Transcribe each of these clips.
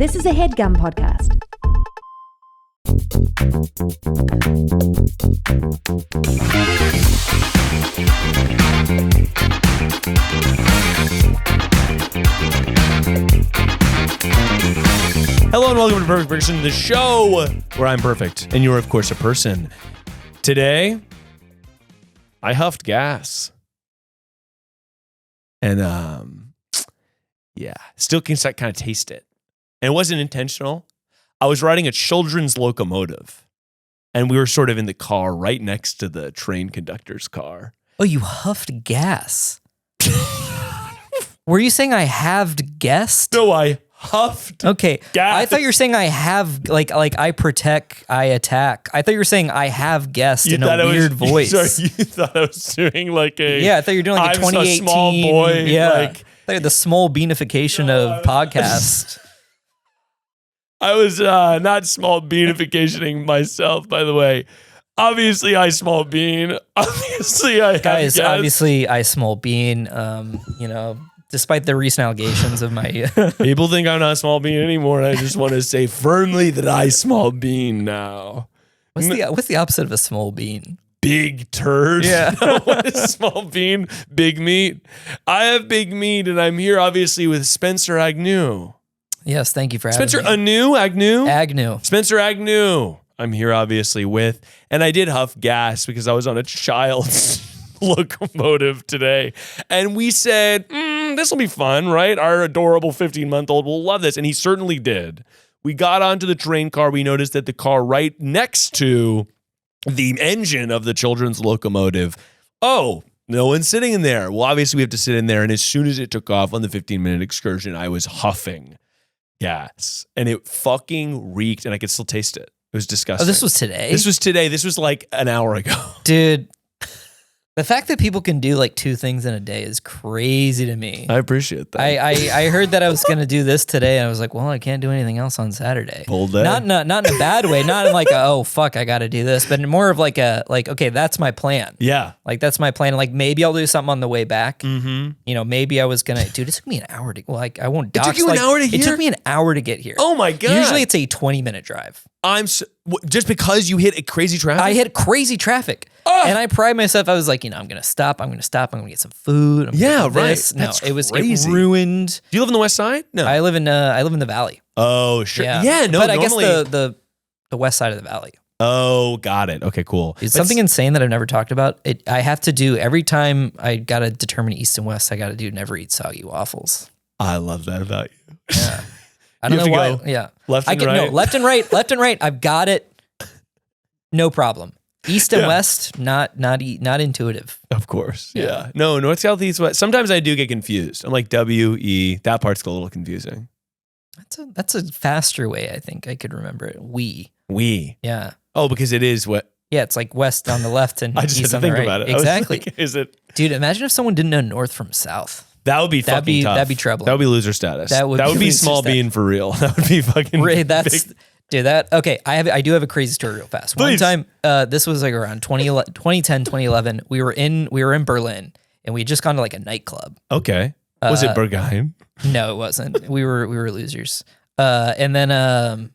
This is a Headgum podcast. Hello and welcome to Perfect Person, the show where I'm perfect and you're, of course, a person. Today, I huffed gas. And, still can kind of taste it. And it wasn't intentional. I was riding a children's locomotive, and we were sort of in the car right next to the train conductor's car. Oh, you huffed gas. Were you saying I halved guessed? No, I huffed Okay. gas. I thought you were saying I have, like I protect, I attack. I thought you were saying I have guessed in a weird voice. Sorry, you thought I was doing like a... Yeah, I thought you were doing like a 2018. I'm a small boy. Yeah. Like, I thought the small beanification of podcast. I was not small beanificationing myself, by the way. Obviously, I small bean. Obviously, I have Guys, gas. obviously, I small bean. Despite the recent allegations of my... People think I'm not small bean anymore, and I just want to say firmly that I small bean now. What's the opposite of a small bean? Big turd. Yeah. What is small bean? Big meat. I have big meat, and I'm here obviously with Spencer Agnew. Yes, thank you for having Spencer me. Agnew? Agnew. Spencer Agnew. I'm here obviously with, and I did huff gas because I was on a child's locomotive today, and we said, this will be fun, right? Our adorable 15-month-old will love this, and he certainly did. We got onto the train car. We noticed that the car right next to the engine of the children's locomotive, oh, no one's sitting in there. Well, obviously we have to sit in there, and as soon as it took off on the 15-minute excursion, I was huffing gas, and it fucking reeked, and I could still taste it. It was disgusting. Oh, this was today? This was today. This was like an hour ago. Dude, the fact that people can do like two things in a day is crazy to me. I appreciate that. I heard that I was going to do this today, and I was like, well, I can't do anything else on Saturday. Bold day. Not in a bad way. Not in like, oh, fuck, I got to do this. But more of like okay, that's my plan. Yeah. Like, that's my plan. Like, maybe I'll do something on the way back. Mm-hmm. You know, maybe I was going to, dude, it took me an hour to, like, I won't dox. It took you an hour to here? It took me an hour to get here. Oh my God. Usually it's a 20-minute drive. Just because you hit a crazy traffic? I hit crazy traffic. And I pride myself. I was like, I'm going to stop. I'm going to get some food. I'm gonna get this. No, That's it was crazy. It ruined. Do you live in the West Side? No. I live in the valley. Oh, sure. Yeah, no, but normally... I guess the west side of the valley. Oh, got it. Okay, cool. It's something insane that I've never talked about. I have to do every time I got to determine east and west. I got to do never eat soggy waffles. I love that about you. Yeah. I don't know why. Yeah. Left and right? No, left and right. Left and right. I've got it. No problem. East and west, not intuitive. Of course. Yeah. No, north, south, east, west. Sometimes I do get confused. I'm like W-E. That part's a little confusing. That's a faster way, I think I could remember it. We. Yeah. Oh, because it is what? Yeah, it's like west on the left and I just east had to on the think right. about it. Exactly. Like, is it? Dude, imagine if someone didn't know north from south. That would be fucking tough. That'd be trouble. That would be loser status. That would be loser small status. bean for real. That would be fucking Right, that's big. dude. I do have a crazy story real fast. Please. One time, this was like around 2010, 2011. We were in Berlin, and we had just gone to like a nightclub. Okay. Was it Bergheim? No, it wasn't. We were losers. And then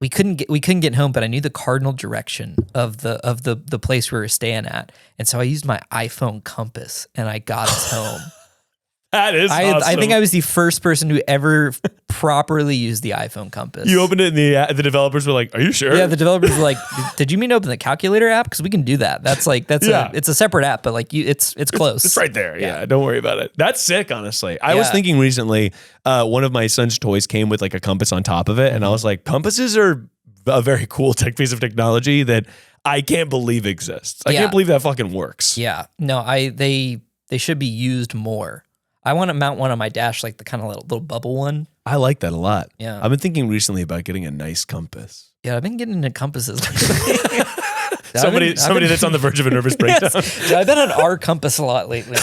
we couldn't get home, but I knew the cardinal direction of the place we were staying at, and so I used my iPhone compass and I got us home. That is awesome. I think I was the first person who ever properly used the iPhone compass. You opened it and the developers were like, are you sure? Yeah, the developers were like, did you mean to open the calculator app? Because we can do that. That's it's a separate app, but like it's close. It's right there. Yeah. Don't worry about it. That's sick, honestly. I was thinking recently, one of my son's toys came with like a compass on top of it. And I was like, compasses are a very cool piece of technology that I can't believe exists. I can't believe that fucking works. Yeah. No, they should be used more. I want to mount one on my dash, like the kind of little bubble one. I like that a lot. Yeah. I've been thinking recently about getting a nice compass. Yeah, I've been getting into compasses. somebody that's on the verge of a nervous breakdown. Yes. I've been on our compass a lot lately.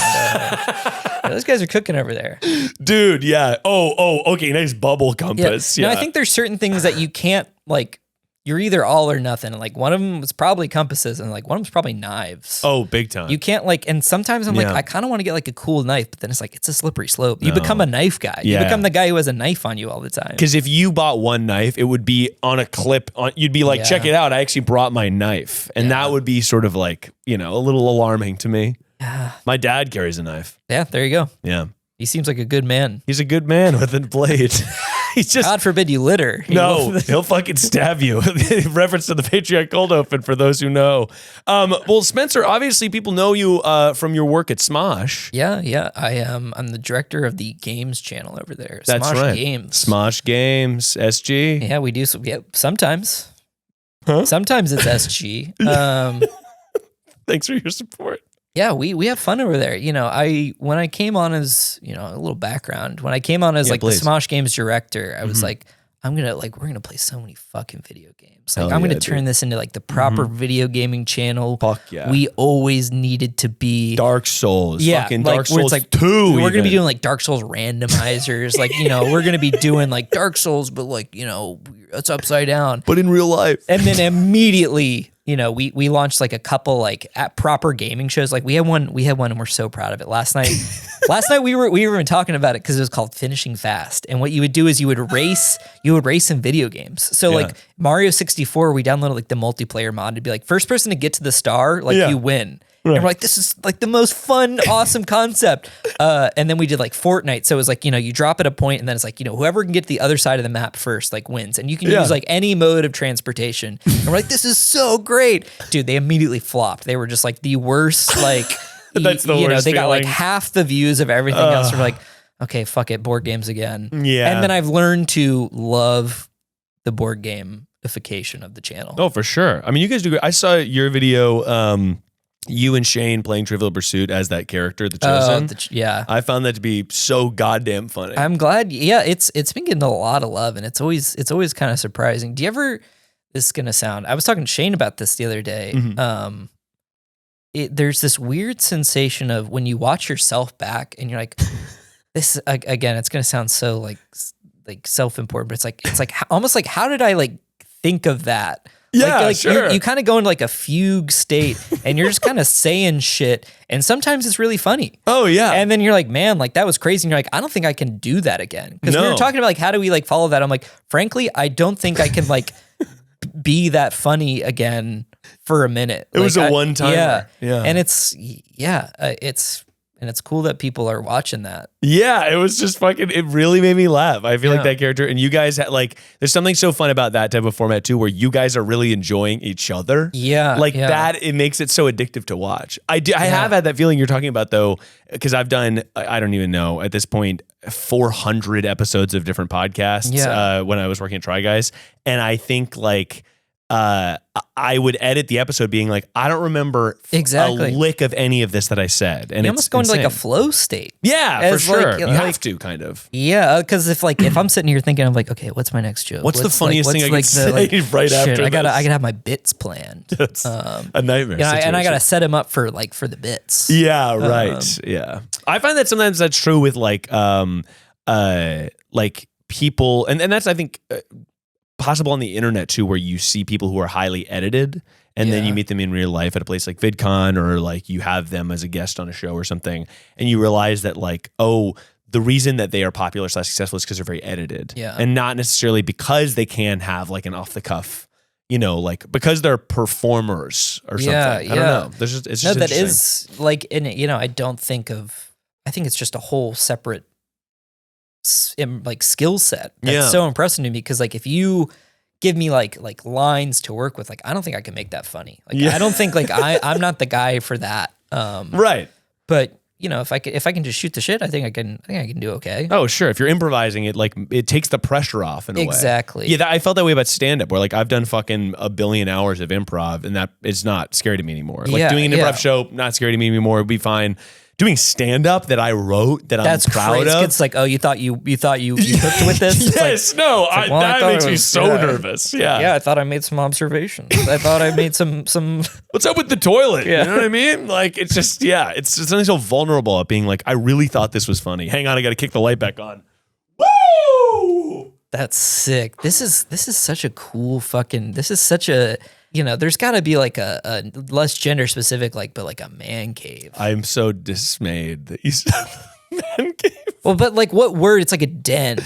Those guys are cooking over there. Dude, yeah. Oh, okay, nice bubble compass. Yeah. No, I think there's certain things that you can't, like, you're either all or nothing. And like one of them was probably compasses and like one of them's probably knives. Oh, big time. You can't like, and sometimes I'm like, I kind of want to get like a cool knife, but then it's like, it's a slippery slope. You become a knife guy. You become the guy who has a knife on you all the time. Because if you bought one knife, it would be on a clip. You'd be like, check it out. I actually brought my knife. And that would be sort of like, you know, a little alarming to me. Yeah. My dad carries a knife. Yeah, there you go. Yeah. He seems like a good man. He's a good man with a blade. He's just, God forbid you litter. He'll fucking stab you. Reference to the Patreon cold open for those who know. Well, Spencer, obviously people know you from your work at Smosh. Yeah. I'm the director of the games channel over there. That's Smosh right. Games. Smosh Games, SG. Yeah, we do. Sometimes. Huh? Sometimes it's SG. Thanks for your support. Yeah, we have fun over there. You know, when I came on as, you know, a little background, when I came on as the Smosh Games director, I was like, we're gonna play so many fucking video games. Like I'm gonna turn this into like the proper video gaming channel. Fuck yeah. We always needed to be Dark Souls. Yeah, fucking like, Dark Souls like 2. We're gonna be doing like Dark Souls randomizers. Like, you know, we're gonna be doing like Dark Souls, but like, you know, it's upside down. But in real life. And then immediately, you know, we launched like a couple like at proper gaming shows. Like we had one and we're so proud of it. Last night we were talking about it because it was called Finishing Fast. And what you would do is you would race in video games. So like Mario 64, we downloaded like the multiplayer mod to be like first person to get to the star, like you win. Right. And we're like, this is like the most fun, awesome concept. And then we did like Fortnite. So it was like, you know, you drop at a point and then it's like, you know, whoever can get to the other side of the map first, like wins. And you can use like any mode of transportation. And we're like, this is so great. Dude, they immediately flopped. They were just like the worst, like, that's the you worst know, they got like feeling. half the views of everything else. We're like, okay, fuck it, board games again. Yeah. And then I've learned to love the board gamification of the channel. Oh, for sure. I mean, you guys do great. I saw your video, you and Shane playing Trivial Pursuit as that character, the Chosen. Yeah. I found that to be so goddamn funny. I'm glad. Yeah, it's been getting a lot of love, and it's always kind of surprising. Do you ever? This is gonna sound. I was talking to Shane about this the other day. There's this weird sensation of when you watch yourself back, and you're like, this again. It's gonna sound so like self-important, but it's like almost like how did I like think of that? Yeah, like sure. You kind of go into like a fugue state and you're just kind of saying shit. And sometimes it's really funny. Oh, yeah. And then you're like, man, like that was crazy. And you're like, I don't think I can do that again. Because we were talking about like, how do we like follow that? I'm like, frankly, I don't think I can like be that funny again for a minute. It was a one-timer. Yeah. And it's cool that people are watching that. Yeah, it was just fucking, it really made me laugh. I feel like that character, and you guys had like, there's something so fun about that type of format too, where you guys are really enjoying each other. Yeah. Like that, it makes it so addictive to watch. I have had that feeling you're talking about though, because I've done, I don't even know at this point, 400 episodes of different podcasts when I was working at Try Guys. And I think like, I would edit the episode being like, I don't remember a lick of any of this that I said. And you almost go into like a flow state. Yeah, for sure. You have to kind of. Yeah, because if I'm sitting here thinking, I'm like, okay, what's my next joke? What's the funniest thing I can say right after I gotta this? have my bits planned. That's a nightmare. And I gotta set them up for the bits. Yeah, right. Yeah. I find that sometimes that's true with like people, and that's I think possible on the internet too, where you see people who are highly edited and then you meet them in real life at a place like VidCon, or like you have them as a guest on a show or something, and you realize that like, oh, the reason that they are popular / successful is because they're very edited, and not necessarily because they can have like an off the cuff, you know, like because they're performers or something. I don't know. It's just that is like, and you know, I think it's just a whole separate like skill set that's so impressive to me, because like if you give me like lines to work with, like I don't think I can make that funny. Like I don't think like I'm not the guy for that. Right. But you know, if I can just shoot the shit, I think I can do okay. Oh sure, if you're improvising it, like it takes the pressure off in a way. Exactly. Yeah, I felt that way about stand up, where like I've done fucking a billion hours of improv, and that is not scary to me anymore. Like doing an improv show, not scary to me anymore. It'd be fine. Doing stand up that I wrote that I'm proud of. It's like, oh, you thought you hooked with this? Yes, like, no, that makes me so nervous. Yeah, I thought I made some observations. I thought I made some. What's up with the toilet? You know what I mean? Like it's just it's something so vulnerable at being like, I really thought this was funny. Hang on, I got to kick the light back on. Woo! That's sick. This is such a cool fucking. This is such a. There's got to be like a less gender specific, but like a man cave. I'm so dismayed that you said man cave. Well, but like what word? It's like a den.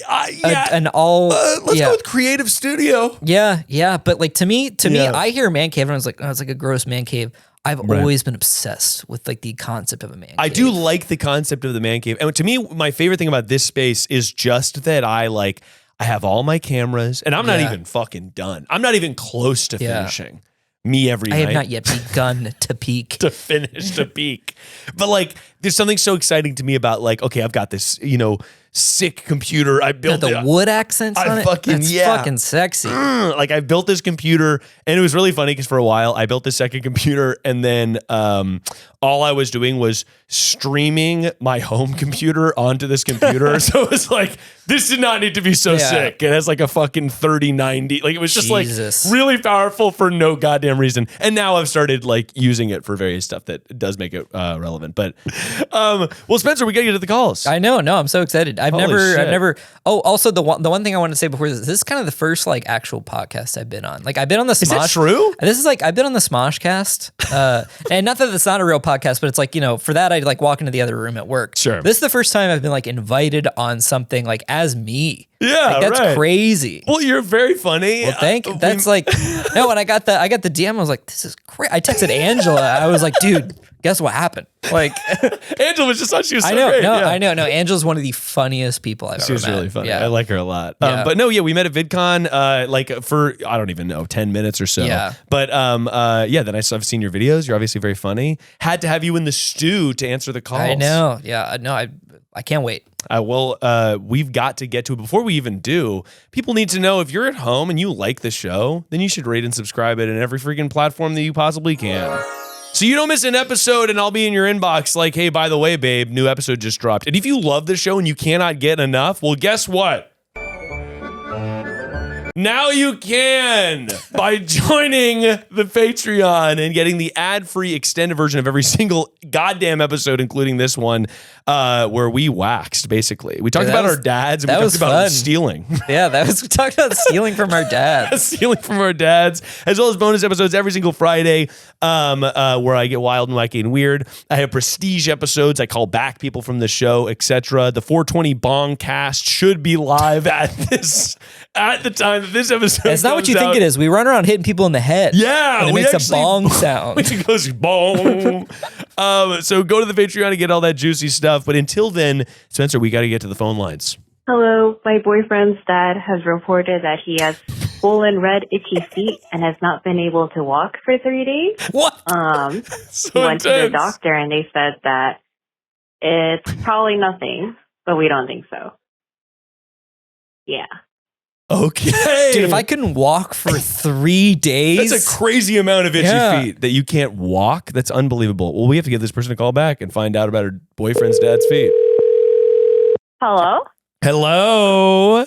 Yeah. An all. Let's go with creative studio. Yeah. But like to me, I hear man cave and I was like, oh, it's like a gross man cave. I've always been obsessed with like the concept of a man cave. I do like the concept of the man cave. And to me, my favorite thing about this space is just that I have all my cameras and I'm not even fucking done. I'm not even close to finishing me every night. I have not yet begun to peak. to finish, to peak. But like, there's something so exciting to me about like, okay, I've got this, sick computer. I built the wood accents on it. That's fucking sexy. Like I built this computer and it was really funny because for a while I built this second computer and then all I was doing was streaming my home computer onto this computer. So it was like, this did not need to be so sick. It has like a fucking 3090. Like it was just like really powerful for no goddamn reason. And now I've started like using it for various stuff that does make it relevant. But well, Spencer, we gotta get to the calls. I know. No, I'm so excited. I've never. Oh, also the one thing I want to say before this is kind of the first like actual podcast I've been on. Like I've been on the Smosh. Is that true? This is like I've been on the Smosh cast, and not that it's not a real podcast, but it's like for that I'd like walk into the other room at work. Sure. This is the first time I've been like invited on something like as me. Yeah, like, that's crazy. Well, you're very funny. Well, that's like no. When I got the DM, I was like, this is great. I texted Angela. I was like, dude, guess what happened? Like Angela was just thought she was so I know, great. I know. No, Angela's one of the funniest people I've ever met. She was really funny. Yeah. I like her a lot. But no, we met at VidCon like for I don't even know 10 minutes or so. Yeah. But then I've seen your videos. You're obviously very funny. Had to have you in the stew to answer the calls. I know. Yeah. No, I can't wait. We've got to get to it. Before we even do, people need to know if you're at home and you like the show, then you should rate and subscribe it in every freaking platform that you possibly can. So you don't miss an episode and I'll be in your inbox like, hey, by the way, babe, new episode just dropped. And if you love the show and you cannot get enough, well, guess what? Now you can by joining the Patreon and getting the ad-free extended version of every single goddamn episode, including this one, where we waxed, basically. We talked about our dads and we talked about stealing. Yeah, we talked about stealing from our dads. Stealing from our dads, as well as bonus episodes every single Friday where I get wild and wacky and weird. I have prestige episodes. I call back people from the show, etc. The 420 Bong cast should be live at the time that this episode It's not what you think it is. We run around hitting people in the head. Yeah. And it makes a bong sound. It goes bong. So go to the Patreon to get all that juicy stuff. But until then, Spencer, we got to get to the phone lines. Hello. My boyfriend's dad has reported that he has swollen, red, itchy feet and has not been able to walk for 3 days. What? He went to the doctor and they said that it's probably nothing, but we don't think so. Yeah. Okay. Dude, if I couldn't walk for 3 days. That's a crazy amount of itchy feet that you can't walk. That's unbelievable. Well, we have to give this person a call back and find out about her boyfriend's dad's feet. Hello? Hello.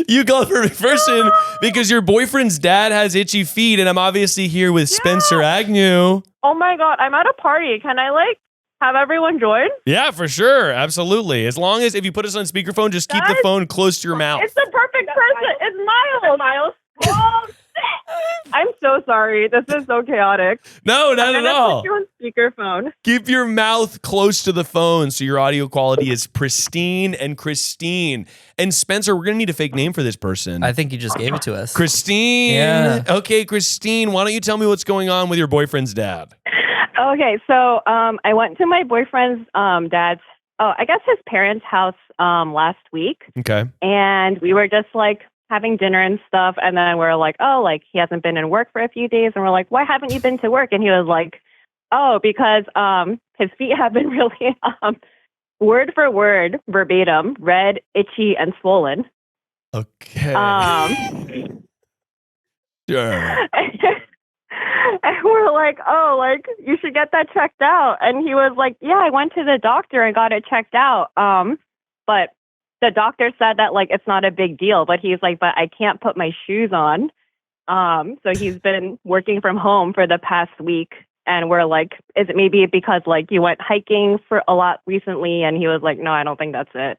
You called for a person because your boyfriend's dad has itchy feet, and I'm obviously here with Spencer Agnew. Oh my God, I'm at a party. Can I have everyone join? Yeah, for sure. Absolutely. As long as if you put us on speakerphone, just keep the phone close to your mouth. It's the perfect person. It's Miles. Miles. Oh, shit. I'm so sorry. This is so chaotic. No, not at all. Put you on speakerphone. Keep your mouth close to the phone so your audio quality is pristine and Christine. And Spencer, we're going to need a fake name for this person. I think you just gave it to us. Christine. Yeah. Okay, Christine, why don't you tell me what's going on with your boyfriend's dad? Okay, so I went to my boyfriend's dad's, I guess his parents' house last week. Okay. And we were just having dinner and stuff. And then we're like, he hasn't been in work for a few days. And we're like, why haven't you been to work? And he was like, oh, because his feet have been really, word for word, verbatim, red, itchy, and swollen. Okay. Sure. And we're like, you should get that checked out. And he was like, yeah, I went to the doctor and got it checked out. But the doctor said that it's not a big deal, but he's like, but I can't put my shoes on. So he's been working from home for the past week And we're like, is it maybe because like you went hiking for a lot recently? And he was like, no, I don't think that's it.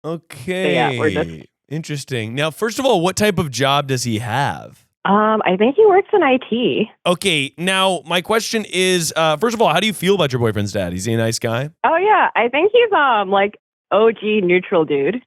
Okay. yeah, we're just- Interesting. Now, first of all, what type of job does he have? I think he works in IT. Okay. Now, my question is, first of all, how do you feel about your boyfriend's dad? Is he a nice guy? Oh yeah, I think he's like OG neutral dude.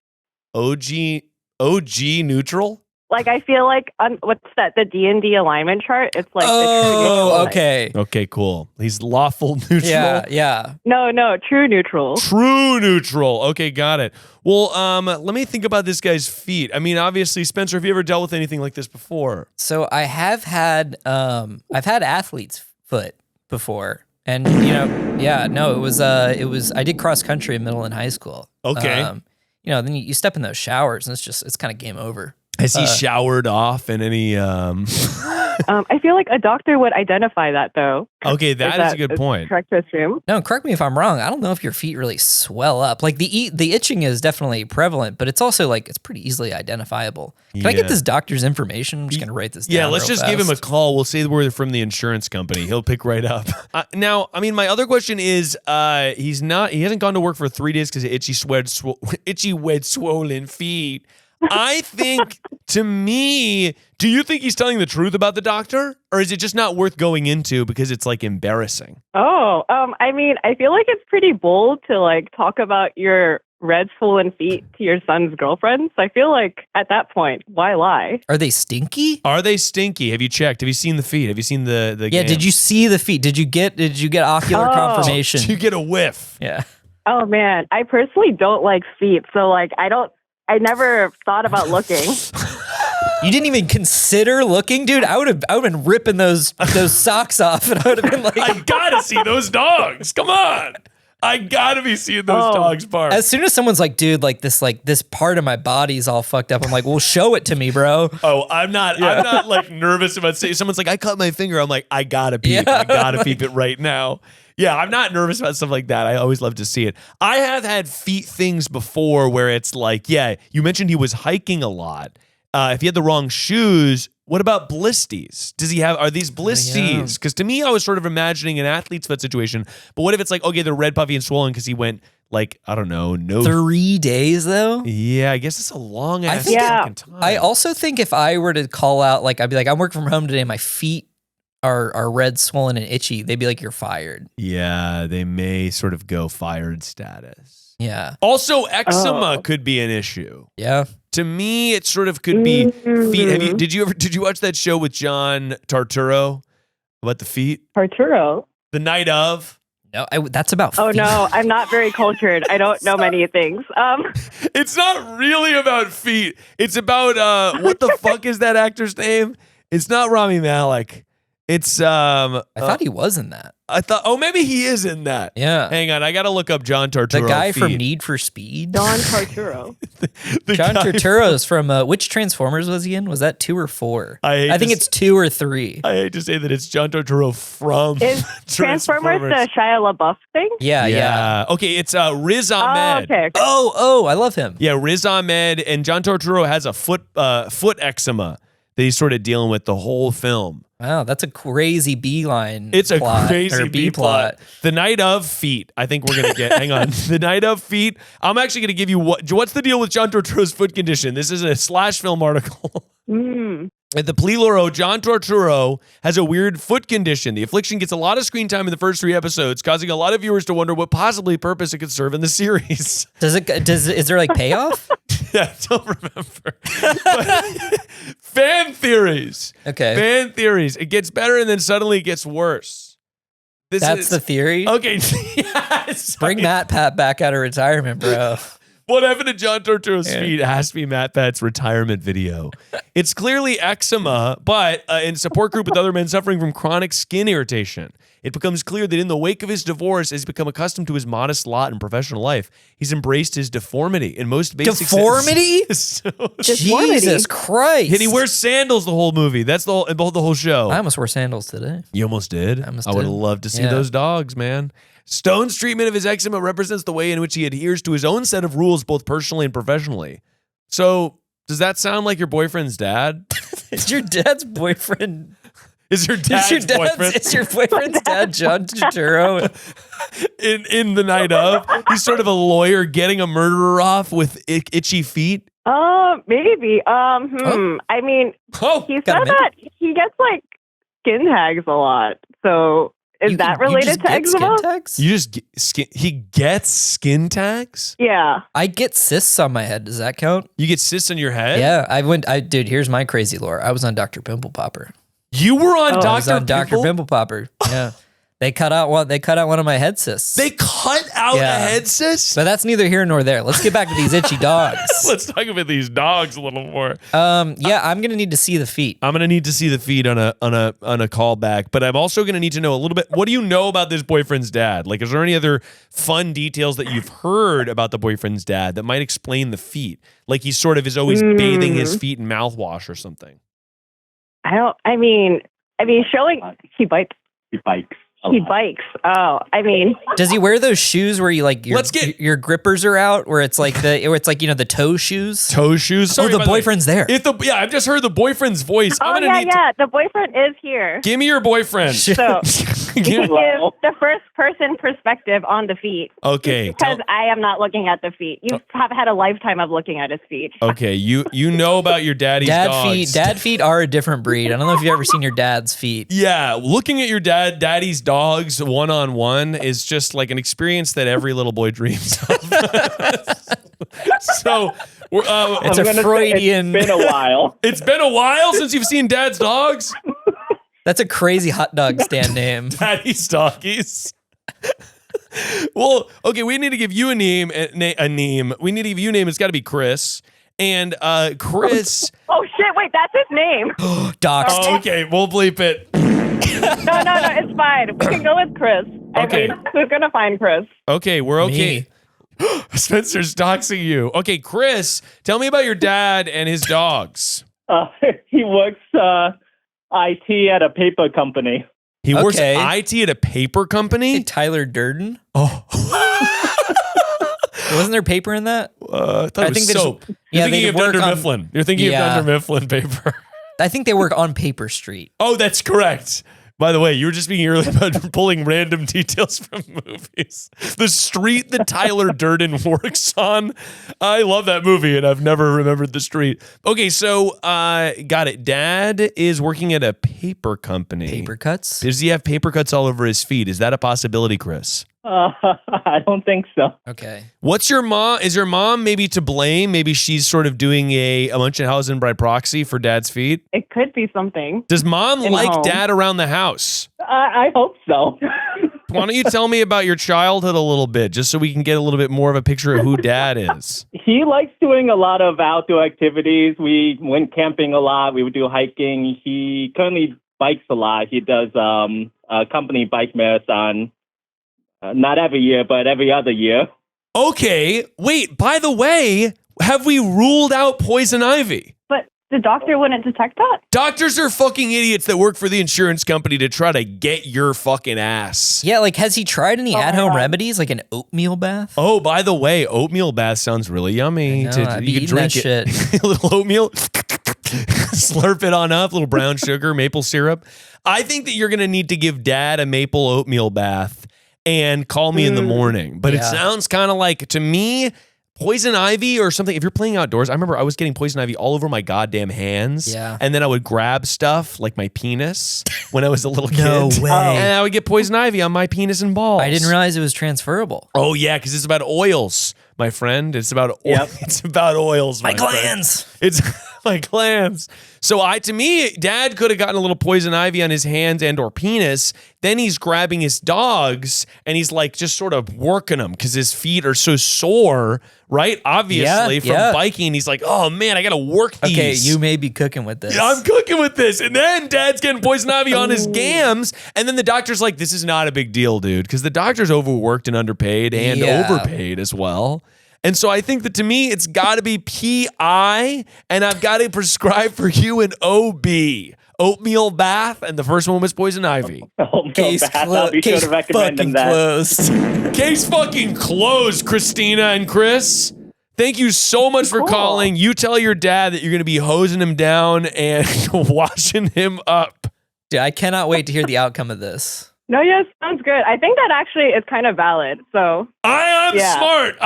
OG neutral? Like I feel like what's that? The D&D alignment chart. It's like the true neutral. Oh, type. okay. Okay, cool. He's lawful neutral. Yeah. No, true neutral. True neutral. Okay, got it. Well, let me think about this guy's feet. I mean, obviously, Spencer, have you ever dealt with anything like this before? So I have had I've had athlete's foot before. And it was I did cross country in middle and high school. Okay. Then you step in those showers and it's kind of game over. Has he showered off in any I feel like a doctor would identify that though. Okay, that is a good point. Correct to assume. No, correct me if I'm wrong. I don't know if your feet really swell up. Like the itching is definitely prevalent, but it's also like it's pretty easily identifiable. Can I get this doctor's information? I'm just gonna write this down. Yeah, let's just give him a call. We'll say we're from the insurance company. He'll pick right up. Now, I mean, my other question is, he hasn't gone to work for 3 days because of itchy, wet, swollen feet. I think, to me, do you think he's telling the truth about the doctor? Or is it just not worth going into because it's like embarrassing? Oh, I mean, I feel like it's pretty bold to like talk about your red swollen feet to your son's girlfriend. So I feel like at that point, why lie? Are they stinky? Are they stinky? Have you checked? Have you seen the feet? Have you seen the Yeah, gams? did you see the feet? Did you get ocular confirmation? Did you get a whiff? Yeah. Oh man, I personally don't like feet. So like I never thought about looking. You didn't even consider looking, dude. I would have been ripping those socks off, and I would have been like, I gotta see those dogs. Come on. I gotta be seeing those dogs bark. As soon as someone's like, dude, this part of my body's all fucked up, I'm like, well, show it to me, bro. Oh, I'm not like nervous about saying. Someone's like, I cut my finger. I'm like, I gotta peep. Yeah. I gotta peep it right now. Yeah, I'm not nervous about stuff like that. I always love to see it. I have had feet things before where it's like, yeah, you mentioned he was hiking a lot. If he had the wrong shoes, what about blisties? Are these blisties? Because to me, I was sort of imagining an athlete's foot situation. But what if it's like, okay, they're red, puffy, and swollen because he went like, I don't know, 3 days though? Yeah, I guess it's a long ass think- fucking time. I also think if I were to call out, like, I'd be like, I'm working from home today, my feet are red, swollen, and itchy, they'd be like, you're fired. Yeah, they may sort of go fired status. Yeah. Also, eczema could be an issue. Yeah. To me, it sort of could be feet. Did you watch that show with John Turturro about the feet? Arturo. The night of? No, that's about Oh feet. no, I'm not very cultured. I don't know many things. It's not really about feet. It's about what the fuck is that actor's name? It's not Rami Malek. It's I thought he was in that. Maybe he is in that. Yeah. Hang on, I gotta look up John Turturro. The guy feet. from Need for Speed. Don Arturo. John Turturro's from which Transformers was he in? Was that 2 or 4? I think it's 2 or 3. I hate to say that it's John Turturro from Is Transformers the Shia LaBeouf thing? Yeah. Okay, it's Riz Ahmed. Okay. Oh, I love him. Yeah, Riz Ahmed and John Turturro has a foot eczema that he's sort of dealing with the whole film. Wow, that's a crazy B line. It's a plot, crazy or B plot. The Night of Feet. I think we're gonna get. Hang on. The Night of Feet. I'm actually gonna give you what's the deal with John Turturro's foot condition. This is a Slash Film article. At the Pliloro, John Turturro has a weird foot condition. The affliction gets a lot of screen time in the first 3 episodes, causing a lot of viewers to wonder what possibly purpose it could serve in the series. Is there like payoff? Yeah, I don't remember. But, fan theories. Okay. Fan theories. It gets better and then suddenly it gets worse. That's the theory. Okay. Yes. Bring Matt Pat back out of retirement, bro. What happened to John Turturro's feet? It has to be Matt Pat's retirement video. It's clearly eczema, but in support group with other men suffering from chronic skin irritation. It becomes clear that in the wake of his divorce, he's become accustomed to his modest lot in professional life. He's embraced his deformity in most basic Deformity? Jesus Christ. And he wears sandals the whole movie. That's the whole show. I almost wore sandals today. You almost did? I would have loved to see those dogs, man. Stone's treatment of his eczema represents the way in which he adheres to his own set of rules, both personally and professionally. So, does that sound like your boyfriend's dad? Is your dad's boyfriend? Is your dad's boyfriend? Is your boyfriend's dad John Turturro? in the night of? He's sort of a lawyer getting a murderer off with itchy feet? Maybe. I mean, he said that he gets like skin tags a lot. So is that related to eczema? Skin tags? You just he gets skin tags? Yeah. I get cysts on my head. Does that count? You get cysts on your head? Yeah, dude, here's my crazy lore. I was on Dr. Pimple Popper. You were on I was on Dr. Pimple Popper. Yeah. They cut out one of my head cysts. They cut out a head cyst? But that's neither here nor there. Let's get back to these itchy dogs. Let's talk about these dogs a little more. Yeah, I'm gonna need to see the feet. I'm gonna need to see the feet on a callback, but I'm also gonna need to know a little bit. What do you know about this boyfriend's dad? Like, is there any other fun details that you've heard about the boyfriend's dad that might explain the feet? Like he sort of is always bathing his feet in mouthwash or something. I mean, showing he bikes. He bikes. He bikes. Oh, I mean, does he wear those shoes where you like your grippers are out, where it's like the toe shoes? Toe shoes. Sorry, the boyfriend's there. I've just heard the boyfriend's voice. The boyfriend is here. Give me your boyfriend. So he gives the first person perspective on the feet. Okay. Because I am not looking at the feet. You have had a lifetime of looking at his feet. Okay, you know about your daddy's dogs. Dad feet are a different breed. I don't know if you've ever seen your dad's feet. Yeah, looking at your daddy's dogs one-on-one is just like an experience that every little boy dreams of. So it's a Freudian. It's been a while. It's been a while since you've seen dad's dogs? That's a crazy hot dog stand name. Daddy's doggies. Well, okay, we need to give you a name. We need to give you a name. It's got to be Chris. And Chris. Oh shit! Wait, that's his name. Doxed. Oh, okay, we'll bleep it. No, it's fine. We can go with Chris. Okay. I mean, who's gonna find Chris? Okay, we're okay. Spencer's doxing you. Okay, Chris, tell me about your dad and his dogs. He works IT at a paper company. He works IT at a paper company? Hey, Tyler Durden? Oh. Wasn't there paper in that? I thought it was soap. You're thinking of Dunder Mifflin. You're thinking of Dunder Mifflin paper. I think they work on Paper Street. Oh, that's correct. By the way, you were just being early about pulling random details from movies. The street that Tyler Durden works on. I love that movie, and I've never remembered the street. Okay, so got it. Dad is working at a paper company. Paper cuts? Does he have paper cuts all over his feet? Is that a possibility, Chris? I don't think so. Okay. What's your mom? Is your mom maybe to blame? Maybe she's sort of doing a Munchausen by proxy for dad's feet? It could be something. Does mom like dad around the house? I hope so. Why don't you tell me about your childhood a little bit, just so we can get a little bit more of a picture of who dad is? He likes doing a lot of outdoor activities. We went camping a lot. We would do hiking. He currently bikes a lot. He does a company bike marathon. Not every year, but every other year. Okay. Wait, by the way, have we ruled out poison ivy? But the doctor wouldn't detect that? Doctors are fucking idiots that work for the insurance company to try to get your fucking ass. Yeah, like, has he tried any at-home remedies, like an oatmeal bath? Oh, by the way, oatmeal bath sounds really yummy. You could drink that shit. A little oatmeal, slurp it on up, a little brown sugar, maple syrup. I think that you're going to need to give dad a maple oatmeal bath and call me in the morning. But it sounds kind of like, to me, poison ivy or something. If you're playing outdoors, I remember I was getting poison ivy all over my goddamn hands. Yeah. And then I would grab stuff like my penis when I was a little kid. No way. And I would get poison ivy on my penis and balls. I didn't realize it was transferable. Oh, yeah, because it's about oils, my friend. It's about It's about oils, my glands. Friend. It's my glands. So to me, dad could have gotten a little poison ivy on his hands and or penis. Then he's grabbing his dogs and he's like just sort of working them because his feet are so sore, right? Obviously from biking. He's like, oh man, I got to work these. Okay, you may be cooking with this. Yeah, I'm cooking with this. And then dad's getting poison ivy on his gams. And then the doctor's like, this is not a big deal, dude. Because the doctor's overworked and underpaid and overpaid as well. And so I think that to me, it's got to be PI, and I've got to prescribe for you an OB, oatmeal bath, and the first one was poison ivy. Case fucking closed. Case fucking closed, Christina and Chris. Thank you so much for calling. You tell your dad that you're going to be hosing him down and washing him up Dude, I cannot wait to hear the outcome of this. No, yes, sounds good. I think that actually is kind of valid. So I am smart.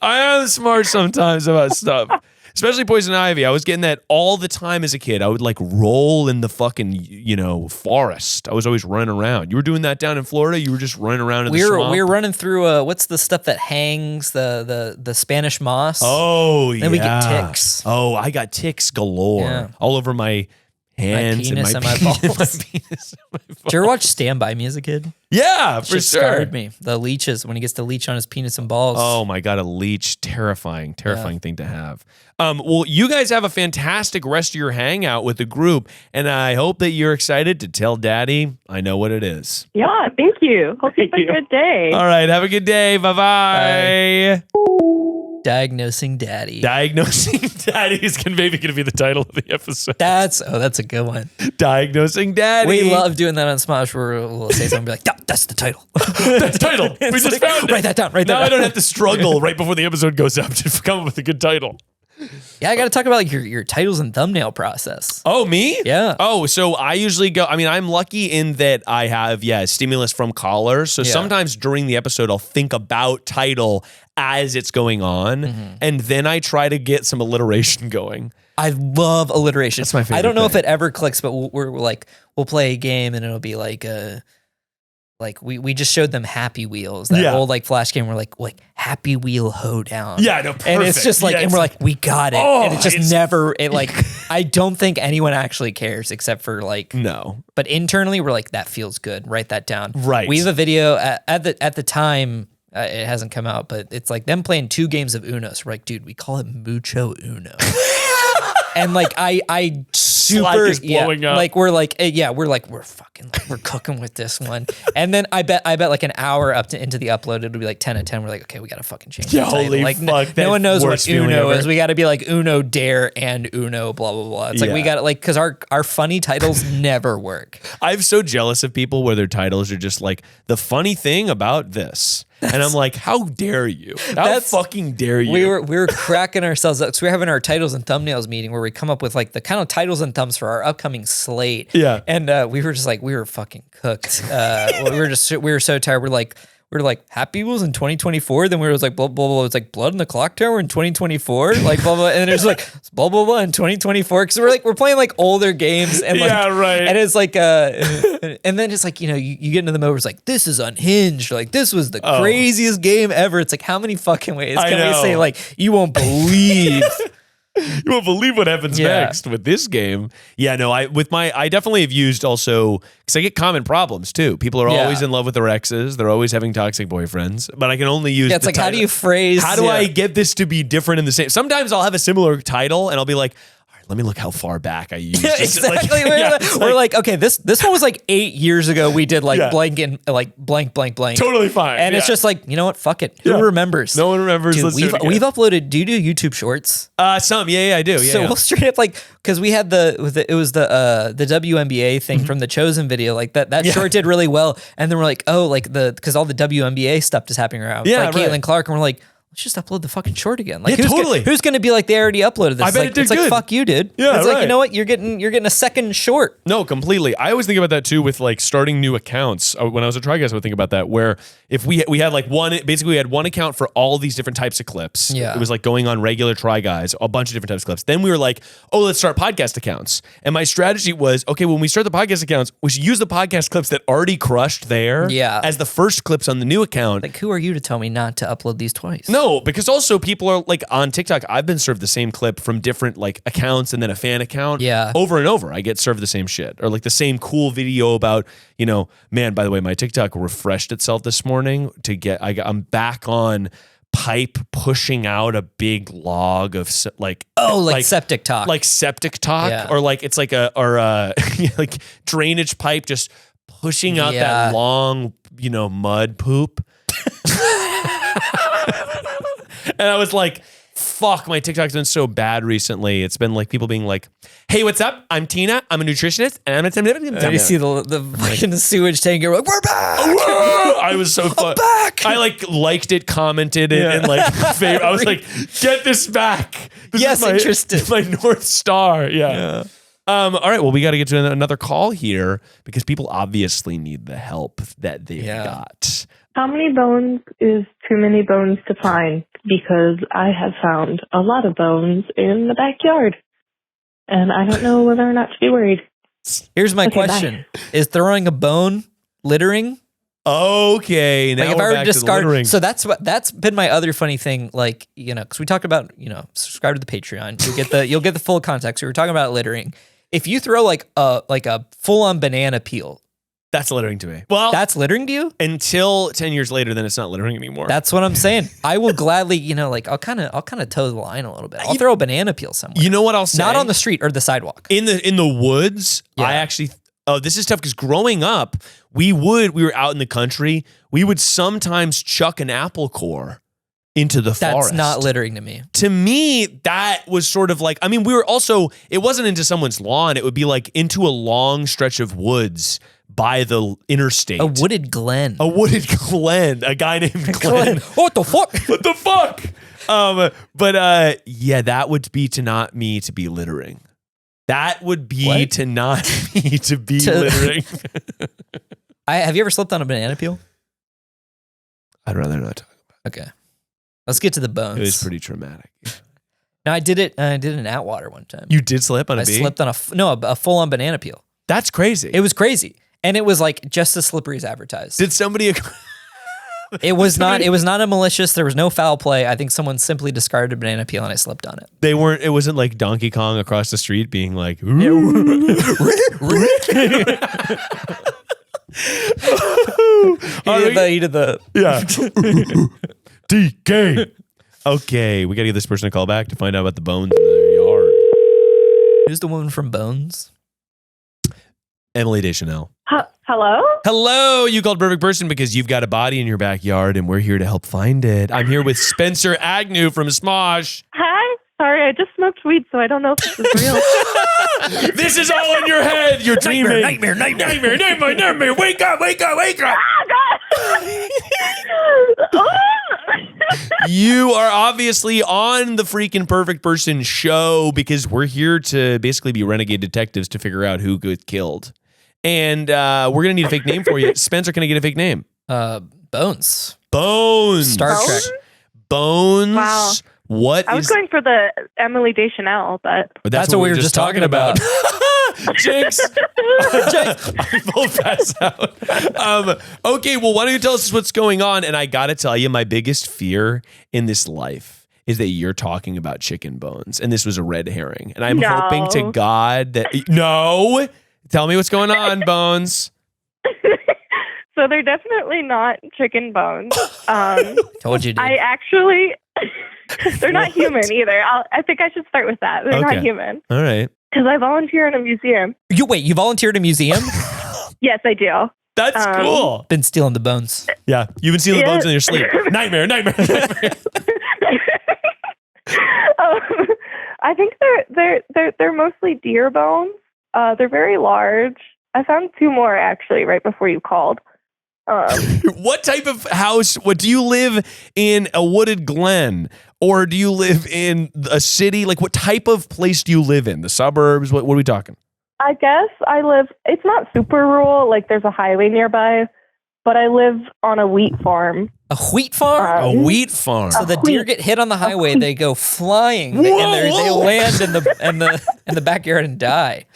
I am smart sometimes about stuff. Especially poison ivy. I was getting that all the time as a kid. I would like roll in the fucking, forest. I was always running around. You were doing that down in Florida? You were just running around in the swamp? We were running through, what's the stuff that hangs, the Spanish moss? Oh, yeah. Then we get ticks. Oh, I got ticks galore. Yeah. All over my hands my penis and my balls. balls. Did you ever watch Stand By Me as a kid? Yeah, for Just sure. scarred me. The leeches, when he gets the leech on his penis and balls. Oh my God, a leech. Terrifying thing to have. Well, you guys have a fantastic rest of your hangout with the group, and I hope that you're excited to tell Daddy I know what it is. yeah, thank you. Hope you have a good day. All right, have a good day. Bye-bye. Diagnosing Daddy. Diagnosing Daddy is maybe going to be the title of the episode. That's a good one. Diagnosing Daddy. We love doing that on Smosh where we'll say something and be like, that's the title. That's the title. We just found it. Write that down. Now I don't have to struggle right before the episode goes up to come up with a good title. Yeah, I got to talk about like your titles and thumbnail process. Oh, me? Yeah. Oh, so I usually go, I'm lucky in that I have, stimulus from callers. So sometimes during the episode, I'll think about title as it's going on. And then I try to get some alliteration going. I love alliteration. That's my favorite I don't know thing. if it ever clicks, but we'll play a game and it'll be like we just showed them Happy Wheels, that old like Flash game. We're like Happy Wheel Hoedown. Yeah, no, perfect. And it's just like, and we're like, we got it. And it's just never, I don't think anyone actually cares except for no. But internally we're like, that feels good. Write that down. Right. We have a video at the time. It hasn't come out, but it's like them playing 2 games of Uno. So we're like, dude, we call it Mucho Uno. And I super is blowing up. Like we're cooking with this one. And then I bet like an hour into the upload, it'll be like 10 at 10. We're like, okay, we gotta fucking change the title. Holy Like fuck, no one knows what worst feeling Uno ever. is. We gotta be like Uno Dare and Uno blah blah blah. It's like we gotta because our funny titles never work. I'm so jealous of people where their titles are just like the funny thing about this. And I'm like, how dare you? How fucking dare you? We were cracking ourselves up. So we were having our titles and thumbnails meeting where we come up with like the kind of titles and thumbs for our upcoming slate. Yeah. And we were just like, we were fucking cooked. We were so tired. We were like Happy Wheels in 2024. Then we were like blah blah blah. It's like Blood in the Clock Tower in 2024. Like blah blah. And there's like blah blah blah in 2024. Because we're playing like older games and like right. And it's like and then it's like you get into the mode where it's like this is unhinged. Like this was the craziest game ever. It's like how many fucking ways can we say like you won't believe. You won't believe what happens next with this game. Yeah, no, I definitely have used also, because I get common problems too. People are always in love with their exes. They're always having toxic boyfriends. But I can only use it's like, how do you phrase? How do I get this to be different in the same? Sometimes I'll have a similar title and I'll be like, let me look how far back I used. Yeah, exactly. We're like, okay, this one was like 8 years ago. We did like blank and like blank. Totally fine. And it's just like, you know what? Fuck it. Who remembers? No one remembers. Dude, we've uploaded. Do you do YouTube Shorts? Some. Yeah, I do. Yeah. So we'll straight up like because we had the WNBA thing from the Chosen video. Like that short did really well. And then we're like, because all the WNBA stuff is happening around. Yeah, like Caitlin Clark, and we're like, let's just upload the fucking short again. Like, who's going to be like, they already uploaded this? I bet it did it's good. like, fuck you, dude. Yeah, it's like, you know what? You're getting a second short. No, completely. I always think about that too with like starting new accounts. When I was a Try Guys, I would think about that. Where if we had like we had one account for all these different types of clips. Yeah. It was like going on regular Try Guys, a bunch of different types of clips. Then we were like, oh, let's start podcast accounts. And my strategy was, okay, when we start the podcast accounts, we should use the podcast clips that already crushed there as the first clips on the new account. Like, who are you to tell me not to upload these twice? No, because also people are like on TikTok, I've been served the same clip from different like accounts and then a fan account. Yeah. Over and over. I get served the same shit. Or like the same cool video about, man, by the way, my TikTok refreshed itself this morning I'm back on Pipe pushing out a big log of like septic talk. Like septic talk. Yeah. Or like it's like like drainage pipe just pushing out that long, mud poop. And I was like, fuck, my TikTok's been so bad recently. It's been like people being like, hey, what's up? I'm Tina. I'm a nutritionist. And I'm you see the fucking sewage tank. You're like, we're back. I was so fun. Back. I liked it, commented it, and I was like, get this back. This is interested. My North Star. Yeah. All right, well, we got to get to another call here because people obviously need the help that they've got. How many bones is too many bones to find? Because I have found a lot of bones in the backyard, and I don't know whether or not to be worried. Here's my question. Bye. Is throwing a bone littering? Okay, now Like if we're I were back to to the discard, littering. so that's been my other funny thing. Like, because we talked about, subscribe to the Patreon. You'll get the full context. We were talking about littering. If you throw like a full on banana peel, That's littering to me. Well, that's littering to you? until 10 years later, then it's not littering anymore. That's what I'm saying. I will gladly, I'll kind of toe the line a little bit. I'll throw a banana peel somewhere. You know what I'll say? Not on the street or the sidewalk. In the woods. Yeah. I actually. Oh, this is tough because growing up, we were out in the country. We would sometimes chuck an apple core into the forest. That's not littering to me. To me, that was sort of like, we were also, it wasn't into someone's lawn. It would be like into a long stretch of woods by the interstate. A wooded glen. A wooded Glen. A guy named Glenn. What the fuck? What the fuck? Yeah, that would be to not me to be littering. That would be What? to not me to be littering. Have you ever slept on a banana peel? I'd rather not talk about Okay. Let's get to the bones. it. It was pretty traumatic. No, I did it in Atwater one time. You did slip on a I bee? slept on a full-on banana peel. That's crazy. It was crazy. And it was like just as slippery as advertised. Did somebody... It was not a malicious, there was no foul play. I think someone simply discarded a banana peel and I slipped on it. It wasn't like Donkey Kong across the street being like... He did the Yeah. DK. Okay, we got to give this person a call back to find out about the bones in their yard. Who's the woman from Bones? Emily Deschanel. Hello? Hello, you called perfect person because you've got a body in your backyard and we're here to help find it. I'm here with Spencer Agnew from Smosh. Hi. Sorry, I just smoked weed, so I don't know if this is real. This is all in your head. You're dreaming. Nightmare. Wake up. You are obviously on the freaking perfect person show because we're here to basically be renegade detectives to figure out who got killed. And we're going to need a fake name for you. Spencer, can I get a fake name? Bones. Bones. Star Trek. Bones. Wow. What I was is... going for the Emily Deschanel, but That's what we were just talking about. Jinx. I will pass out. Okay, well, why don't you tell us what's going on? And I got to tell you, my biggest fear in this life is that you're talking about chicken bones. And this was a red herring. And I'm No. hoping to God that... No. Tell me what's going on, Bones. so they're definitely not chicken bones. Told you, dude. I actually, they're not human either. I think I should start with that. They're Okay. not human. All right. Because I volunteer in a museum. You volunteered at a museum? Yes, I do. That's cool. Been stealing the bones. Yeah. You've been stealing bones in your sleep. Nightmare. I think they're mostly deer bones. They're very large. I found 2 more actually right before you called. What type of house? What do you live in? A wooded glen, or do you live in a city? Like, what type of place do you live in? The suburbs? What are we talking? I guess I live. It's not super rural. Like there's a highway nearby, but I live on a wheat farm. A wheat farm? A wheat farm. So the deer get hit on the highway, they go flying, and they land in the backyard and die.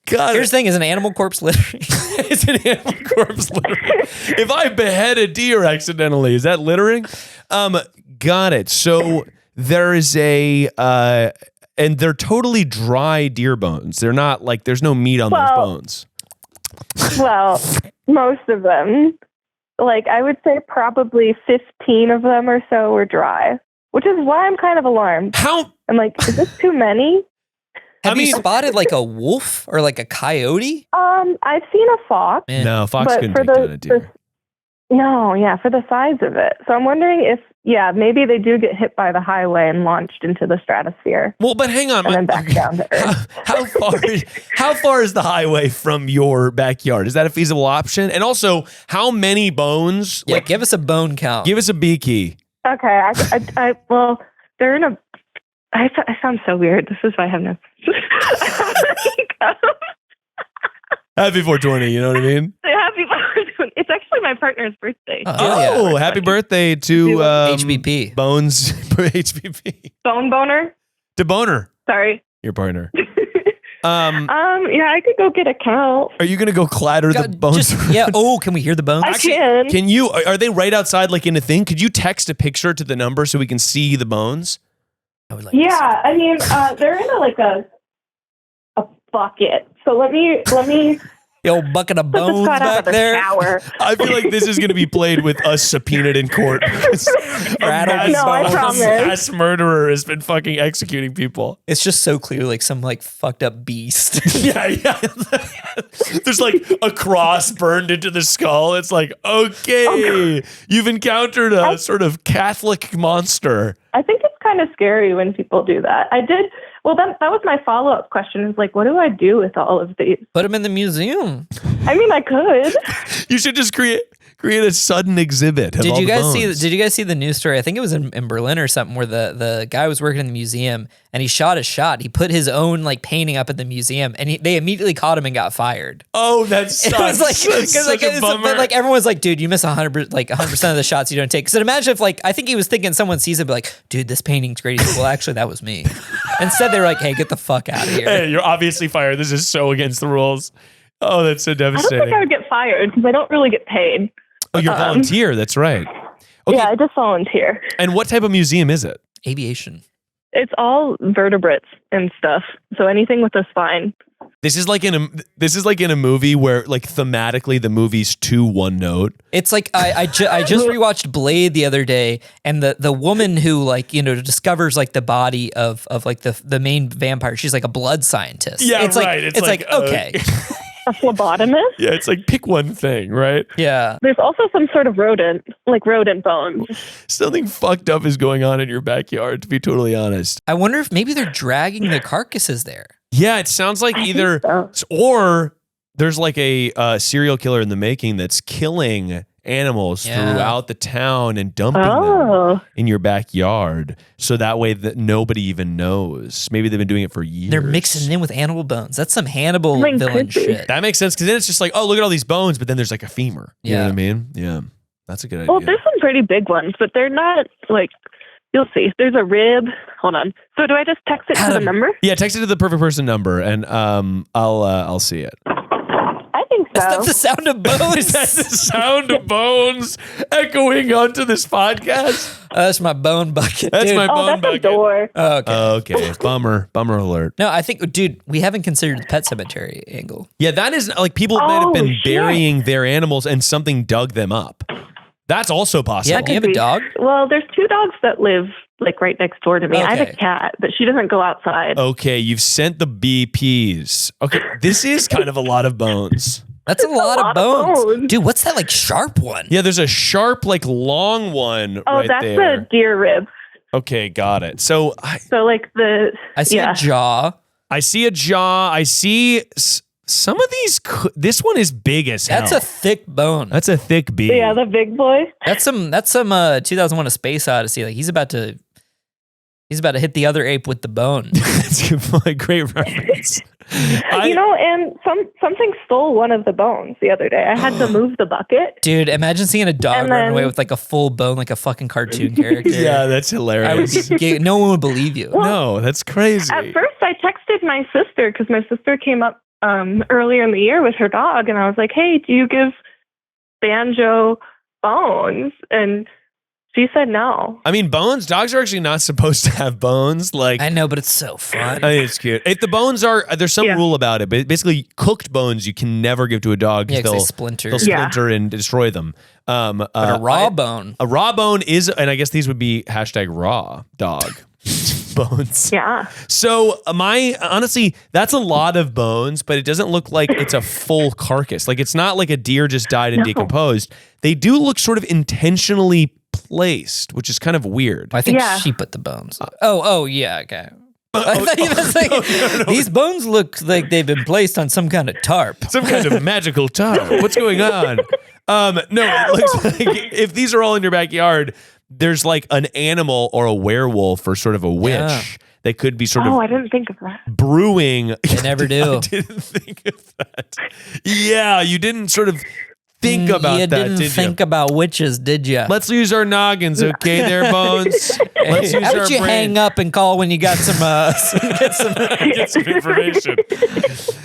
God, Here's the thing: is an animal corpse littering? it's an animal corpse littering. If I behead a deer accidentally, is that littering? Got it. So there is and they're totally dry deer bones. They're not like there's no meat on those bones. Well, most of them. Like I would say probably 15 of them or so were dry, which is why I'm kind of alarmed. How? I'm like, is this too many? Have you spotted like a wolf or like a coyote? I've seen a fox. Man. No, fox But couldn't for take down a deer. for the size of it. So I'm wondering if, maybe they do get hit by the highway and launched into the stratosphere Well, but hang on. and then back down to Earth. How far is the highway from your backyard? Is that a feasible option? And also, how many bones? Yeah, give us a bone count. Give us a B key. Okay, well, they're in a. I sound so weird. This is why I have no. Happy 420, you know what I mean? Happy birthday. It's actually my partner's birthday. Oh, yeah. happy birthday to HBP. Bones HBP. Bone boner. To Boner, Sorry. your partner. Yeah, I could go get a count. Are you going to go clatter the bones? Yeah. Oh, can we hear the bones? I can. Can you, are they right outside like in a thing? Could you text a picture to the number so we can see the bones? I would like to see. Yeah, I mean, they're in a bucket. So let me The old bucket of put this bones cut out back of the there. shower. I feel like this is going to be played with us subpoenaed in court. Rattled No, I promise. mass murderer has been fucking executing people. It's just so clear, like some like fucked up beast. Yeah. There's like a cross burned into the skull. It's like, okay, you've encountered a sort of Catholic monster. I think it's kind of scary when people do that. I did. Well, that was my follow-up question. Is like, what do I do with all of these? Put them in the museum. I mean, I could. You should just create a sudden exhibit. Of Did all you the guys bones. see? Did you guys see the news story? I think it was in Berlin or something, where the guy was working in the museum and he shot a shot. He put his own like painting up at the museum, and they immediately caught him and got fired. Oh, that sucks. It was like, That's such a bummer. but like everyone was like, dude, you miss 100% of the shots you don't take. So imagine if like, I think he was thinking someone sees it, be like, dude, this painting's great. He's like, well, actually, that was me. Instead, they were like, hey, get the fuck out of here. Hey, you're obviously fired. This is so against the rules. Oh, that's so I don't devastating. think I would get fired because I don't really get paid. Oh, you're a volunteer. That's right. Okay. Yeah, I just volunteer. And what type of museum is it? Aviation. It's all vertebrates and stuff. So anything with a spine. This is like in a movie where like thematically the movie's too one note. It's like I just rewatched Blade the other day, and the woman who like discovers like the body of like the main vampire, she's like a blood scientist. Yeah, it's right. Like, it's like okay, A phlebotomist? Yeah, it's like pick one thing, right? yeah. There's also some sort of rodent bones. Something fucked up is going on in your backyard, to be totally honest. I wonder if maybe they're dragging the carcasses there. Yeah, it sounds like either or there's like a serial killer in the making that's killing animals throughout the town and dumping them in your backyard, so that way that nobody even knows. Maybe they've been doing it for years. They're mixing it in with animal bones. That's some Hannibal villain shit. That makes sense, because then it's just like, oh, look at all these bones, but then there's like a femur. You know what I mean? Yeah, that's a good idea. Well, there's some pretty big ones, but they're not like. You'll see. There's a rib. Hold on. So do I just text it to the number? Yeah, text it to the perfect person number, and I'll see it. I think so. That's the sound of bones. That's the sound of bones echoing onto this podcast. That's my bone bucket. That's dude. my bone that's bucket. a door. Oh, okay. Okay, bummer alert. No, I think, dude, we haven't considered the pet cemetery angle. Yeah, that is like people might have been burying their animals and something dug them up. That's also possible. Yeah, do you have a dog? Well, there's 2 dogs that live like right next door to me. I have Okay. a cat, but she doesn't go outside. Okay, you've sent the BPs. Okay, this is kind of a lot of bones. That's a lot of bones. Dude, what's that like sharp one? Yeah, there's a sharp, like long one right that's there. the deer rib. Okay, got it. So So like the I see a jaw. I see a jaw. I see some of these. This one is big as hell. That's a thick bone. That's a thick bee. Yeah, the big boy. That's some 2001: A Space Odyssey. Like he's about to hit the other ape with the bone. That's a great reference. And something stole one of the bones the other day. I had to move the bucket. Dude, imagine seeing a dog And run then- away with like a full bone, like a fucking cartoon character. Yeah, that's I would hilarious. be, no one would believe you. No, that's crazy. At first, I texted my sister because my sister came up earlier in the year with her dog, and I was like, "Hey, do you give Banjo bones?" And she said no. I mean, bones. Dogs are actually not supposed to have bones. Like I know, but it's so fun. I think it's cute. If the bones are, there's some rule about it, but basically cooked bones you can never give to a dog. Yeah, 'cause they They'll splinter. splinter and destroy them. But a raw bone. A raw bone is, and I guess these would be #raw dog bones. Yeah. So honestly, that's a lot of bones, but it doesn't look like it's a full carcass. Like it's not like a deer just died and decomposed. They do look sort of intentionally placed, which is kind of weird. I think she put the bones. Yeah, okay. I thought you were saying, no. these bones look like they've been placed on some kind of tarp. Some kind of magical tarp. What's going on? No, it looks like if these are all in your backyard, there's like an animal or a werewolf or sort of a witch that could be sort Oh, of I didn't think of that. brewing. They never do. I didn't think of that. Yeah, you didn't sort of think about you that, didn't did think you? about witches, did you? Let's use our noggins, okay, there, Bones. Let's use How our about you brain. hang up and call when you got some, Get some information.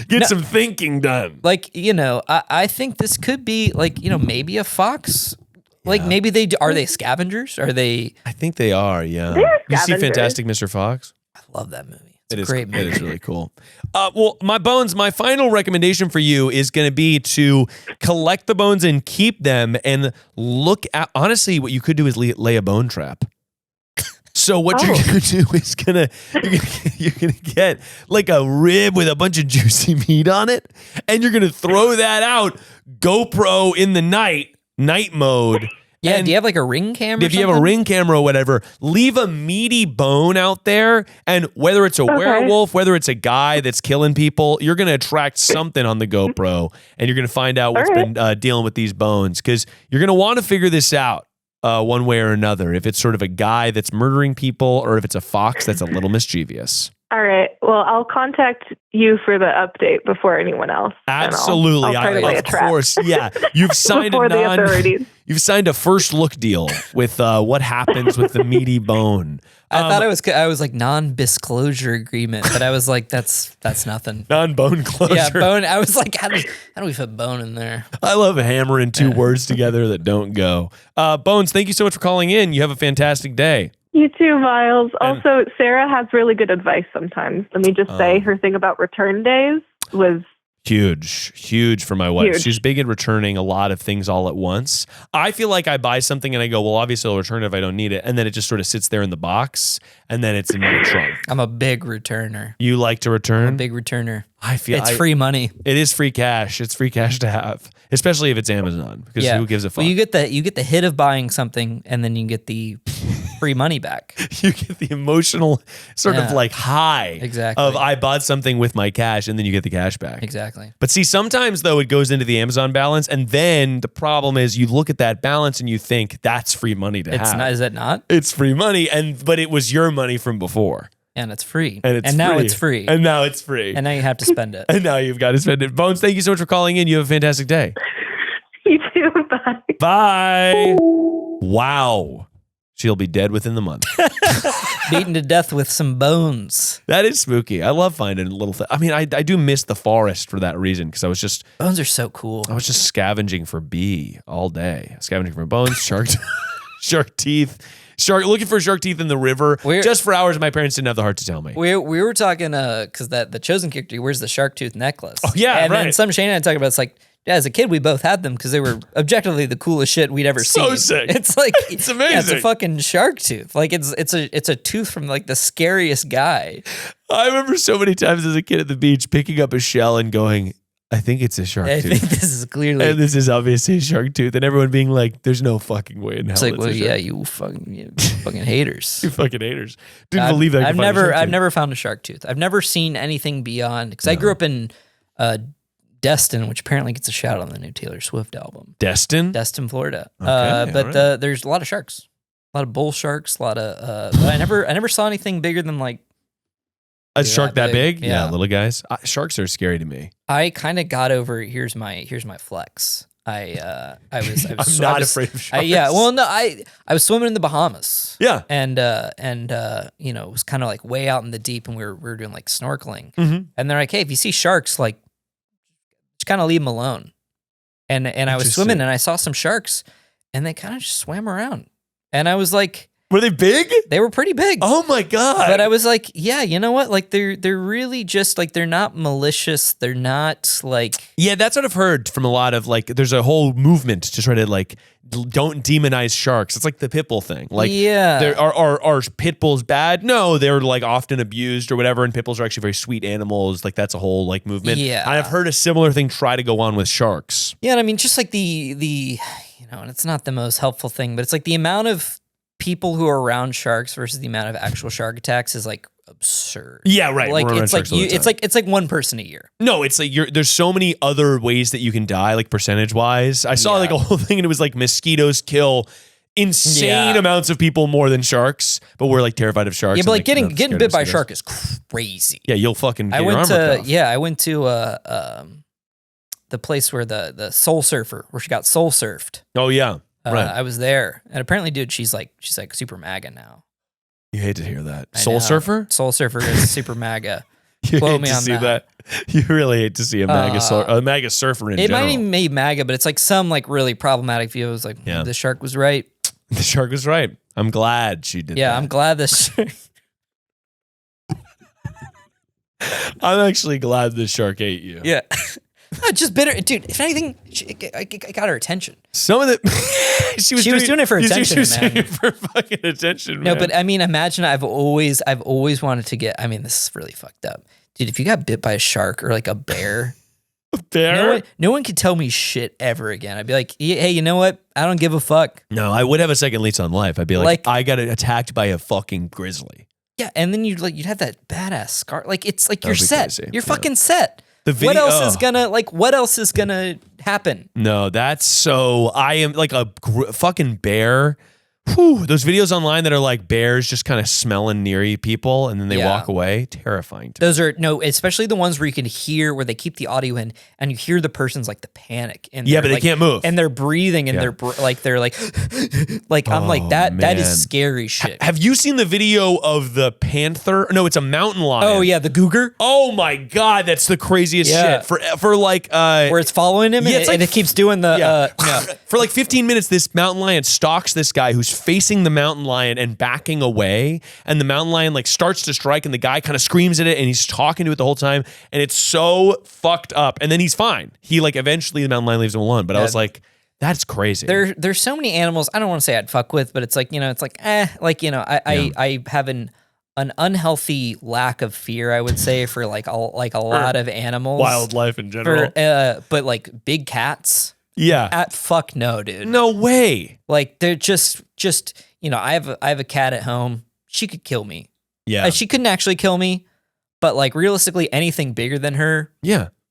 Get some thinking done. like, I think this could be like, maybe a fox. Like maybe are they scavengers? Are they? I think they are, yeah. They're You see scavengers. Fantastic Mr. Fox? I love that movie. It It's is a great movie. It is really cool. Well, my bones, my final recommendation for you is going to be to collect the bones and keep them and look at, honestly, what you could do is lay a bone trap. So what you're going to do is you're gonna get like a rib with a bunch of juicy meat on it, and you're going to throw that out, GoPro in the night mode. Yeah, And do you have like a ring camera? if you have a ring camera or whatever, leave a meaty bone out there. And whether it's a werewolf, whether it's a guy that's killing people, you're going to attract something on the GoPro, and you're going to find out what's been dealing with these bones, because you're going to want to figure this out one way or another. If it's sort of a guy that's murdering people, or if it's a fox that's a little mischievous. All right. Well, I'll contact you for the update before anyone else. and Absolutely. I'll try to lay a Of trap course. Yeah. You've signed before the authorities. You've signed a first look deal with what happens with the meaty bone. I thought I was like non-disclosure agreement, but I was like, that's nothing. Non-bone closure. Yeah, bone. I was like, how do we fit bone in there? I love hammering two words together that don't go. Bones, thank you so much for calling in. You have a fantastic day. You too, Miles. Also, Sarah has really good advice sometimes. Let me just say her thing about return days was Huge for my wife. Huge. She's big at returning a lot of things all at once. I feel like I buy something and I go, well, obviously I'll return it if I don't need it. And then it just sort of sits there in the box, and then it's in my trunk. I'm a big returner. You like to I'm a return? big returner. I feel It's free money. It is free cash. It's free cash to have, especially if it's Amazon, because who gives a fuck? Well, you get the hit of buying something, and then you get the free money back. You get the emotional sort of like high Exactly. of I bought something with my cash, and then you get the cash back. Exactly. But see, sometimes though it goes into the Amazon balance, and then the problem is you look at that balance and you think that's free money to It's have. not. Is it not? It's free money, but it was your money from before, And it's free. and now it's free. and now it's free, And now you have to spend it. and now you've got to spend it. Bones, thank you so much for calling in. You have a fantastic day. you too. Bye. Bye. Wow. She'll be dead within the month. Beaten to death with some bones. That is spooky. I love finding little things. I mean, I do miss the forest for that reason, because I was just so cool. I was just scavenging for bee all day. Scavenging for bones, shark teeth, looking for shark teeth in the river just for hours. My parents didn't have the heart to tell me. We were talking because the chosen character, he wears the shark tooth necklace. Oh, yeah, and right. then some Shane and I talking about, it's like, yeah, as a kid we both had them because they were objectively the coolest shit we'd ever So seen. sick. It's like It's yeah, amazing. it's a fucking shark tooth. Like it's a tooth from like the scariest guy. I remember so many times as a kid at the beach picking up a shell and going, I think it's a shark I tooth. think this is clearly. And this is obviously a shark tooth. And everyone being like, there's no fucking way in hell It's like, it's well, a shark. yeah, you fucking haters. You fucking haters. Didn't believe that. I've never found a shark tooth. I've never seen anything beyond because I grew up in Destin, which apparently gets a shout on the new Taylor Swift album. Destin, Florida. Okay, But all right. there's a lot of sharks, a lot of bull sharks, a lot of. But I never saw anything bigger than like. a shark that big? Yeah. Little guys. Sharks are scary to me. I kind of got over. Here's my flex. I was I'm not afraid of sharks. I was swimming in the Bahamas. Yeah. And it was kind of like way out in the deep, and we were doing like snorkeling. Mhm. And they're like, hey, if you see sharks, like, just kind of leave them alone. And I was swimming, and I saw some sharks, and they kind of just swam around, and I was like, Were they big? they were pretty big. Oh my God. But I was like, yeah, you know what? Like they're really just like they're not malicious. They're not like Yeah, that's what I've heard from a lot of like, there's a whole movement to try to like, don't demonize sharks. It's like the pit bull thing. Like, yeah. are pit bulls bad? No, they're like often abused or whatever. And pit bulls are actually very sweet animals. Like that's a whole like movement. Yeah. And I've heard a similar thing try to go on with sharks. Yeah, and I mean just like the and it's not the most helpful thing, but it's like the amount of people who are around sharks versus the amount of actual shark attacks is like absurd. Yeah, right. Like We're around it's like sharks all the time. it's like one person a year. No, it's like there's so many other ways that you can die, like percentage wise. I saw Yeah. like a whole thing and it was like mosquitoes kill insane amounts of people more than sharks, but we're like terrified of sharks. Yeah, but like and, getting bit by a shark is crazy. Yeah, you'll fucking get I your went arm ripped to off. I went to the place where the soul surfer, where she got soul surfed. Oh yeah, right. I was there, and apparently, dude, she's like super MAGA now. You hate to hear that. I Soul know. Surfer? Soul surfer is super MAGA. You Quote hate me to on see that. You really hate to see a MAGA surfer in It general. might even be MAGA, but it's like some like really problematic view. It was like the shark was right. The shark was right. I'm glad she did that. Yeah, I'm glad this. I'm actually glad the shark ate you. Yeah. No, just bitter, dude. If anything, I got her attention. Some of the she was doing it for attention, She was man. doing it for fucking attention. No, man. but I mean, imagine I've always wanted to get. I mean, this is really fucked up, dude. If you got bit by a shark or like a bear, bear. No one could tell me shit ever again. I'd be like, hey, you know what? I don't give a fuck. No, I would have a second lease on life. I'd be like I got attacked by a fucking grizzly. Yeah, and then you'd have that badass scar. Like it's like you're set. Crazy. You're fucking set. The video, what else is gonna happen? No, that's so. I am like a fucking bear. Whew, those videos online that are like bears just kind of smelling near people and then they walk away. Terrifying. Those are especially the ones where you can hear where they keep the audio in and you hear the person's like the panic and but they can't move and they're breathing and they're like I'm like that. That is scary shit. Have you seen the video of the panther? No, it's a mountain lion. Oh yeah, the cougar. Oh my god, that's the craziest shit. For like where it's following him and it keeps doing the For like 15 minutes, this mountain lion stalks this guy who's facing the mountain lion and backing away, and the mountain lion like starts to strike, and the guy kind of screams at it, and he's talking to it the whole time, and it's so fucked up. And then he's fine. He like eventually the mountain lion leaves him alone. But I was like, that's crazy. There's so many animals I don't want to say I'd fuck with, but it's like I have an unhealthy lack of fear, I would say, for like a lot of animals, wildlife in general. But like big cats. Yeah. Fuck no, dude. No way. Like they're just I have a cat at home. She could kill me. Yeah. She couldn't actually kill me, but like realistically anything bigger than her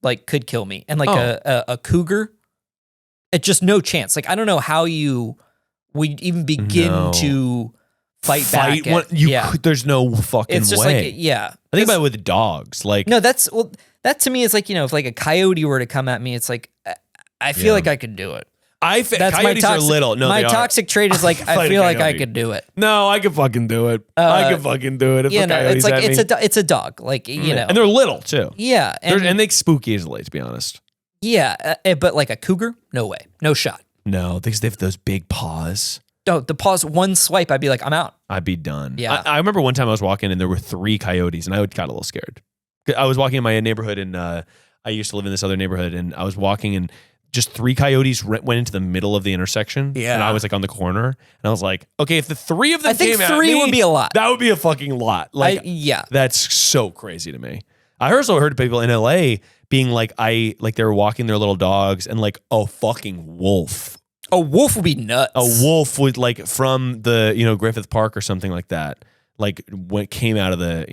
like could kill me. And like a cougar, it's just no chance. Like I don't know how you would even begin to fight back. There's no fucking it's just way. Like I think about it with dogs. Like no, that to me is like, if like a coyote were to come at me, it's like I feel like I could do it. That's coyotes are little. No, my toxic trait is like I feel like I could do it. No, I could fucking do it. I could fucking do it. If it's like it's a dog, like and they're little too. Yeah, and they spook easily, to be honest. Yeah, but like a cougar, no way, no shot. No, because they have those big paws. No, the paws, one swipe, I'd be like, I'm out. I'd be done. Yeah, I remember one time I was walking and there were 3 coyotes, and I got a little scared. I was walking in my neighborhood, and I used to live in this other neighborhood, and I was walking and just 3 coyotes went into the middle of the intersection. Yeah. And I was like on the corner, and I was like, okay, if the 3 of them came at me, 3 would be a lot. That would be a fucking lot. Like, that's so crazy to me. I also heard people in LA being like, they were walking their little dogs, and like a fucking wolf. A wolf would be nuts. A wolf would like from the, Griffith Park or something like that. Like when it came out of the,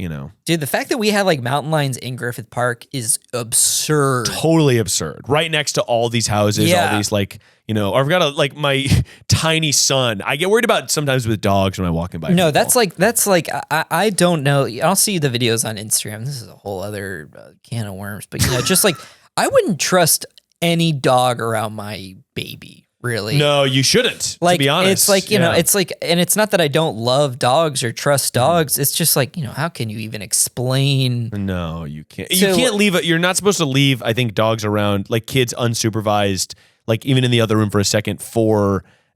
Dude, the fact that we have like mountain lions in Griffith Park is absurd. Totally absurd. Right next to all these houses, all these like, I've got my tiny son. I get worried about sometimes with dogs when I'm walking by. No, people. that's like, I don't know. I'll see the videos on Instagram. This is a whole other can of worms, but just like, I wouldn't trust any dog around my baby. Really? No, you shouldn't. Like, to be honest, it's like it's like, and it's not that I don't love dogs or trust dogs. It's just like how can you even explain? No, you can't. You can't leave it. You're not supposed to leave. I think dogs around, like kids unsupervised, like even in the other room for a second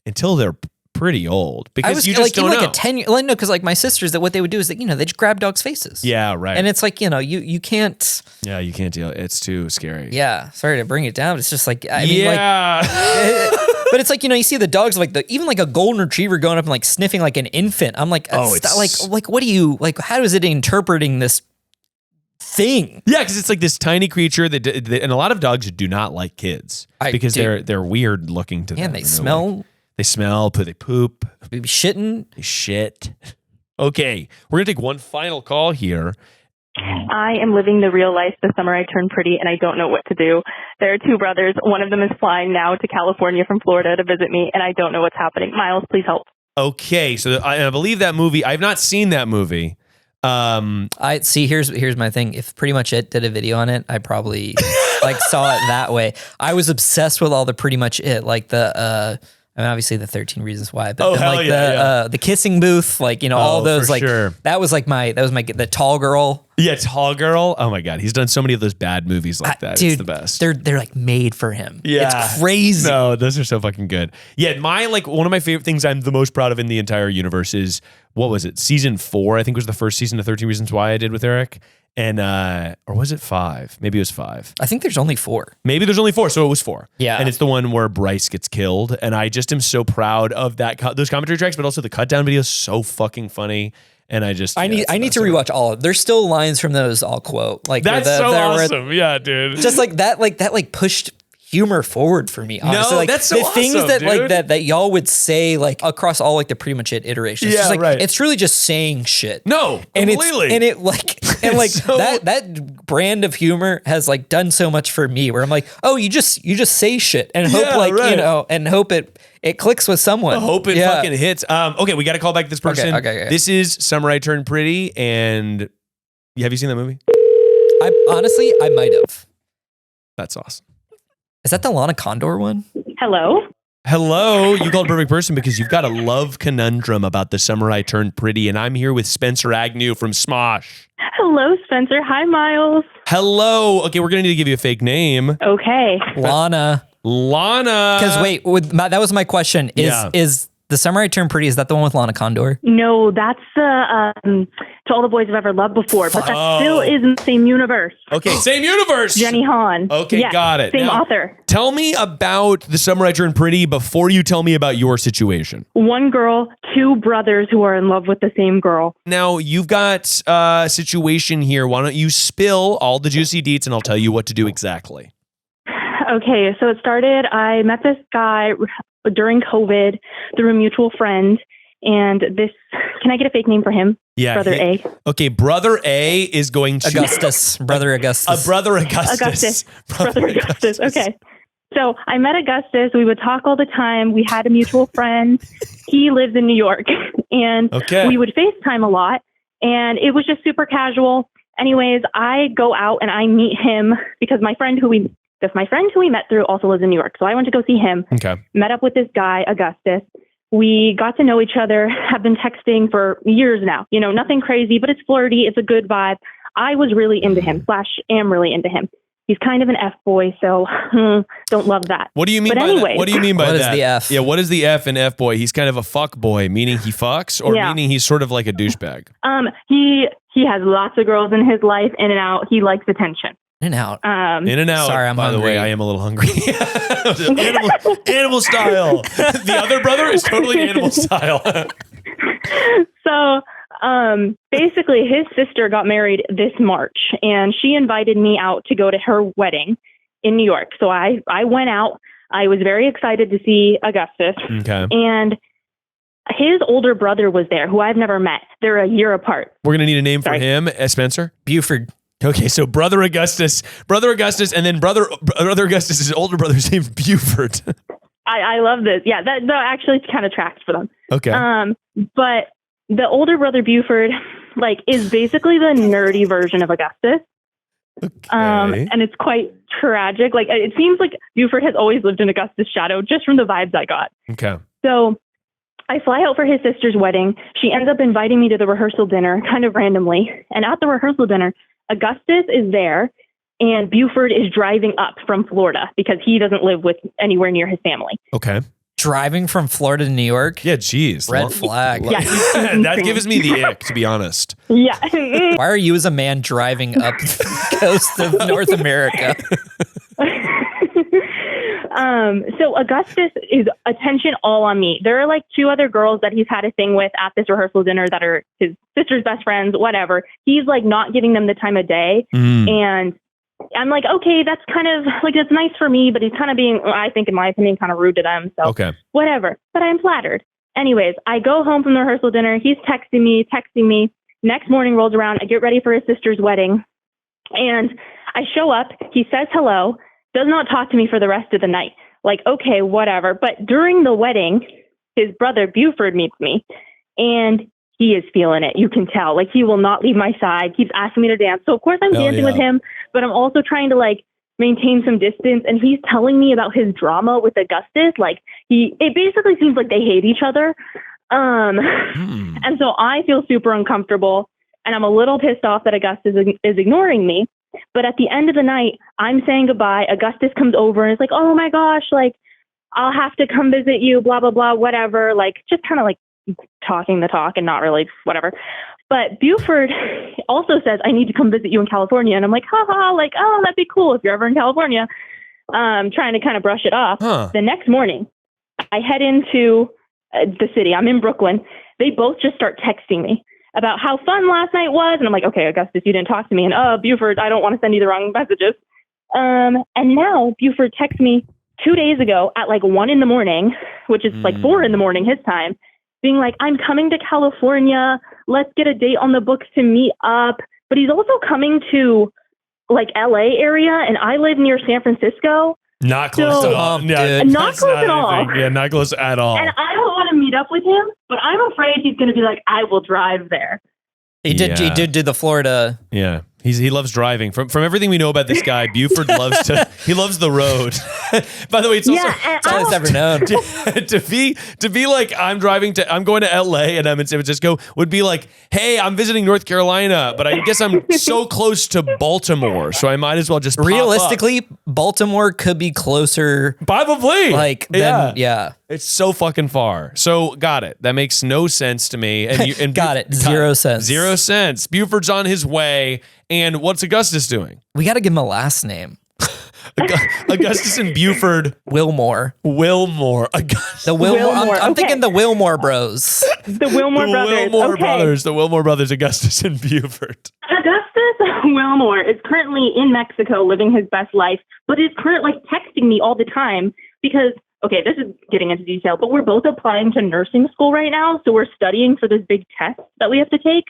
until they're pretty old, because you just don't know. Like a 10-year. Like, no, because like my sisters, that what they would do is that they just grab dogs' faces. Yeah, right. And it's like you can't. Yeah, you can't deal. It's too scary. Yeah, sorry to bring it down. But it's just like I mean, but it's like you see the dogs like even like a golden retriever going up and like sniffing like an infant. I'm like, like what do you like? How is it interpreting this thing? Yeah, because it's like this tiny creature and a lot of dogs do not like kids because they're weird looking to them. And they smell. Like, they smell. They poop. Maybe shitting. They shit. Okay, we're gonna take one final call here. I am living the real life the summer I turned pretty, and I don't know what to do. There are two brothers. One of them is flying now to California from Florida to visit me, and I don't know what's happening. Miles, please help. Okay, so I believe that movie. I've not seen that movie. I see. Here's my thing. If Pretty Much It did a video on it, I probably like saw it that way. I was obsessed with all the Pretty Much It, like the. I mean, obviously the 13 Reasons Why, but then like the kissing booth, like, you know, all those, like, that was my the Tall Girl. Yeah, Tall Girl. Oh my God, he's done so many of those bad movies like that. Dude, it's the best. They're like made for him. Yeah, it's crazy. No, those are so fucking good. Yeah, one of my favorite things I'm the most proud of in the entire universe is, what was it? Season 4, I think, was the first season of 13 Reasons Why I did with Eric. And or was it 5? Maybe it was 5. I think there's only 4. Maybe there's only 4, so it was 4. Yeah, and it's the one where Bryce gets killed, and I just am so proud of those commentary tracks, but also the cut down video is so fucking funny. And I need to rewatch all of them. There's still lines from those I'll quote. Like that's so awesome. Yeah, dude. Just like that pushed humor forward for me. Honestly. No, like, that's so the awesome, things that dude. like that y'all would say like across all like the Pretty Much It iterations. Yeah, just, like, right. It's really just saying shit. No, completely. That brand of humor has like done so much for me. Where I'm like, oh, you just say shit and hope you know, and hope it clicks with someone. I hope it fucking hits. Okay, we got to call back this person. Okay. This is Summer I Turned Pretty, and have you seen that movie? I might have. That's awesome. Is that the Lana Condor one? Hello? Hello, you called perfect person because you've got a love conundrum about the Summer I Turned Pretty, and I'm here with Spencer Agnew from Smosh. Hello, Spencer. Hi, Miles. Hello. Okay, we're going to need to give you a fake name. Okay. Lana. Because wait, that was my question. Is the Summer I Turned Pretty, is that the one with Lana Condor? No, that's To All the Boys I've Ever Loved Before, but that still is in the same universe. Okay, same universe. Jenny Han. Okay, yes, got it. Same now, author. Tell me about the Summer I Turned Pretty before you tell me about your situation. One girl, two brothers who are in love with the same girl. Now, you've got a situation here. Why don't you spill all the juicy deets and I'll tell you what to do exactly. Okay, so it started, I met this guy during COVID through a mutual friend. And can I get a fake name for him? Yeah. Brother A. Okay, Brother A is going to... Augustus. Brother Augustus. Brother Augustus. Brother Augustus. Okay. So I met Augustus. We would talk all the time. We had a mutual friend. He lives in New York. And we would FaceTime a lot. And it was just super casual. Anyways, I go out and I meet him because my friend who we met through also lives in New York. So I went to go see him. Okay. Met up with this guy, Augustus. We got to know each other, have been texting for years now. You know, nothing crazy, but it's flirty. It's a good vibe. I was really into him, am really into him. He's kind of an F-boy, so don't love that. What do you mean by that? What do you mean by that? What is the F? Yeah, what is the F in F-boy? He's kind of a fuck boy, meaning he fucks, or meaning he's sort of like a douchebag? He has lots of girls in his life, in and out. He likes attention. In and out. In and out. Sorry, I'm by hungry. the way, I am a little hungry. Animal style. The other brother is totally animal style. So basically, his sister got married this March, and she invited me out to go to her wedding in New York. So I went out. I was very excited to see Augustus. Okay. And his older brother was there, who I've never met. They're a year apart. We're going to need a name for him, Spencer? Buford. Okay, so Brother Augustus, and then Brother Augustus' older brother's named Buford. I love this. Yeah, that actually kind of tracks for them. Okay. But the older brother Buford, is basically the nerdy version of Augustus. Okay. And it's quite tragic. It seems like Buford has always lived in Augustus' shadow, just from the vibes I got. Okay. So I fly out for his sister's wedding. She ends up inviting me to the rehearsal dinner, kind of randomly. And at the rehearsal dinner, Augustus is there, and Buford is driving up from Florida because he doesn't live anywhere near his family. Okay. Driving from Florida to New York? Yeah, geez. Red flag. Yeah, that gives me the ick, to be honest. Yeah. Why are you as a man driving up the coast of North America? So Augustus is attention all on me. There are two other girls that he's had a thing with at this rehearsal dinner that are his sister's best friends, whatever. He's not giving them the time of day. And I'm like, okay, that's kind of that's nice for me, but he's kind of being, I think in my opinion, kind of rude to them. So whatever, but I'm flattered. Anyways, I go home from the rehearsal dinner. He's texting me. Next morning rolls around. I get ready for his sister's wedding. And I show up. He says hello, does not talk to me for the rest of the night. Like, okay, whatever. But during the wedding, his brother Buford meets me. And he is feeling it. You can tell. Like, he will not leave my side. Keeps asking me to dance. So, of course, I'm dancing with him. But I'm also trying to, like, maintain some distance. And he's telling me about his drama with Augustus. Like, it basically seems like they hate each other. And so I feel super uncomfortable. And I'm a little pissed off that Augustus is ignoring me. But at the end of the night, I'm saying goodbye. Augustus comes over and is like, oh my gosh, like, I'll have to come visit you, blah, blah, blah, whatever. Like, just kind of like talking the talk and not really whatever. But Buford also says, I need to come visit you in California. And I'm like, haha, like, oh, that'd be cool if you're ever in California. Trying to kind of brush it off. The next morning, I head into the city. I'm in Brooklyn. They both just start texting me about how fun last night was. And I'm like, okay, Augustus, you didn't talk to me. And Buford, I don't want to send you the wrong messages. And now Buford texts me 2 days ago at like 1 a.m, which is like 4 a.m. his time, being like, I'm coming to California. Let's get a date on the books to meet up. But he's also coming to like LA area. And I live near San Francisco. Not close at all. Yeah, not close at all. Yeah, not close at all. And I don't want to meet up with him, but I'm afraid he's going to be like, I will drive there. He did the Florida. Yeah. He loves driving. From everything we know about this guy, Buford loves the road. By the way, it's all he's ever known. to be like, I'm going to LA and I'm in San Francisco would be like, hey, I'm visiting North Carolina, but I guess I'm so close to Baltimore, so I might as well just pop realistically up. Baltimore could be closer. Probably. Yeah. It's so fucking far. So got it. That makes no sense to me. And got it. 0 cents. 0 cents. Buford's on his way. And what's Augustus doing? We got to give him a last name. Augustus and Buford. Wilmore. Augustus. The Wilmore. I'm thinking the Wilmore Bros. The Wilmore brothers. The Wilmore brothers, Augustus and Buford. Augustus Wilmore is currently in Mexico living his best life, but is currently texting me all the time because, okay, this is getting into detail, but we're both applying to nursing school right now. So we're studying for this big test that we have to take.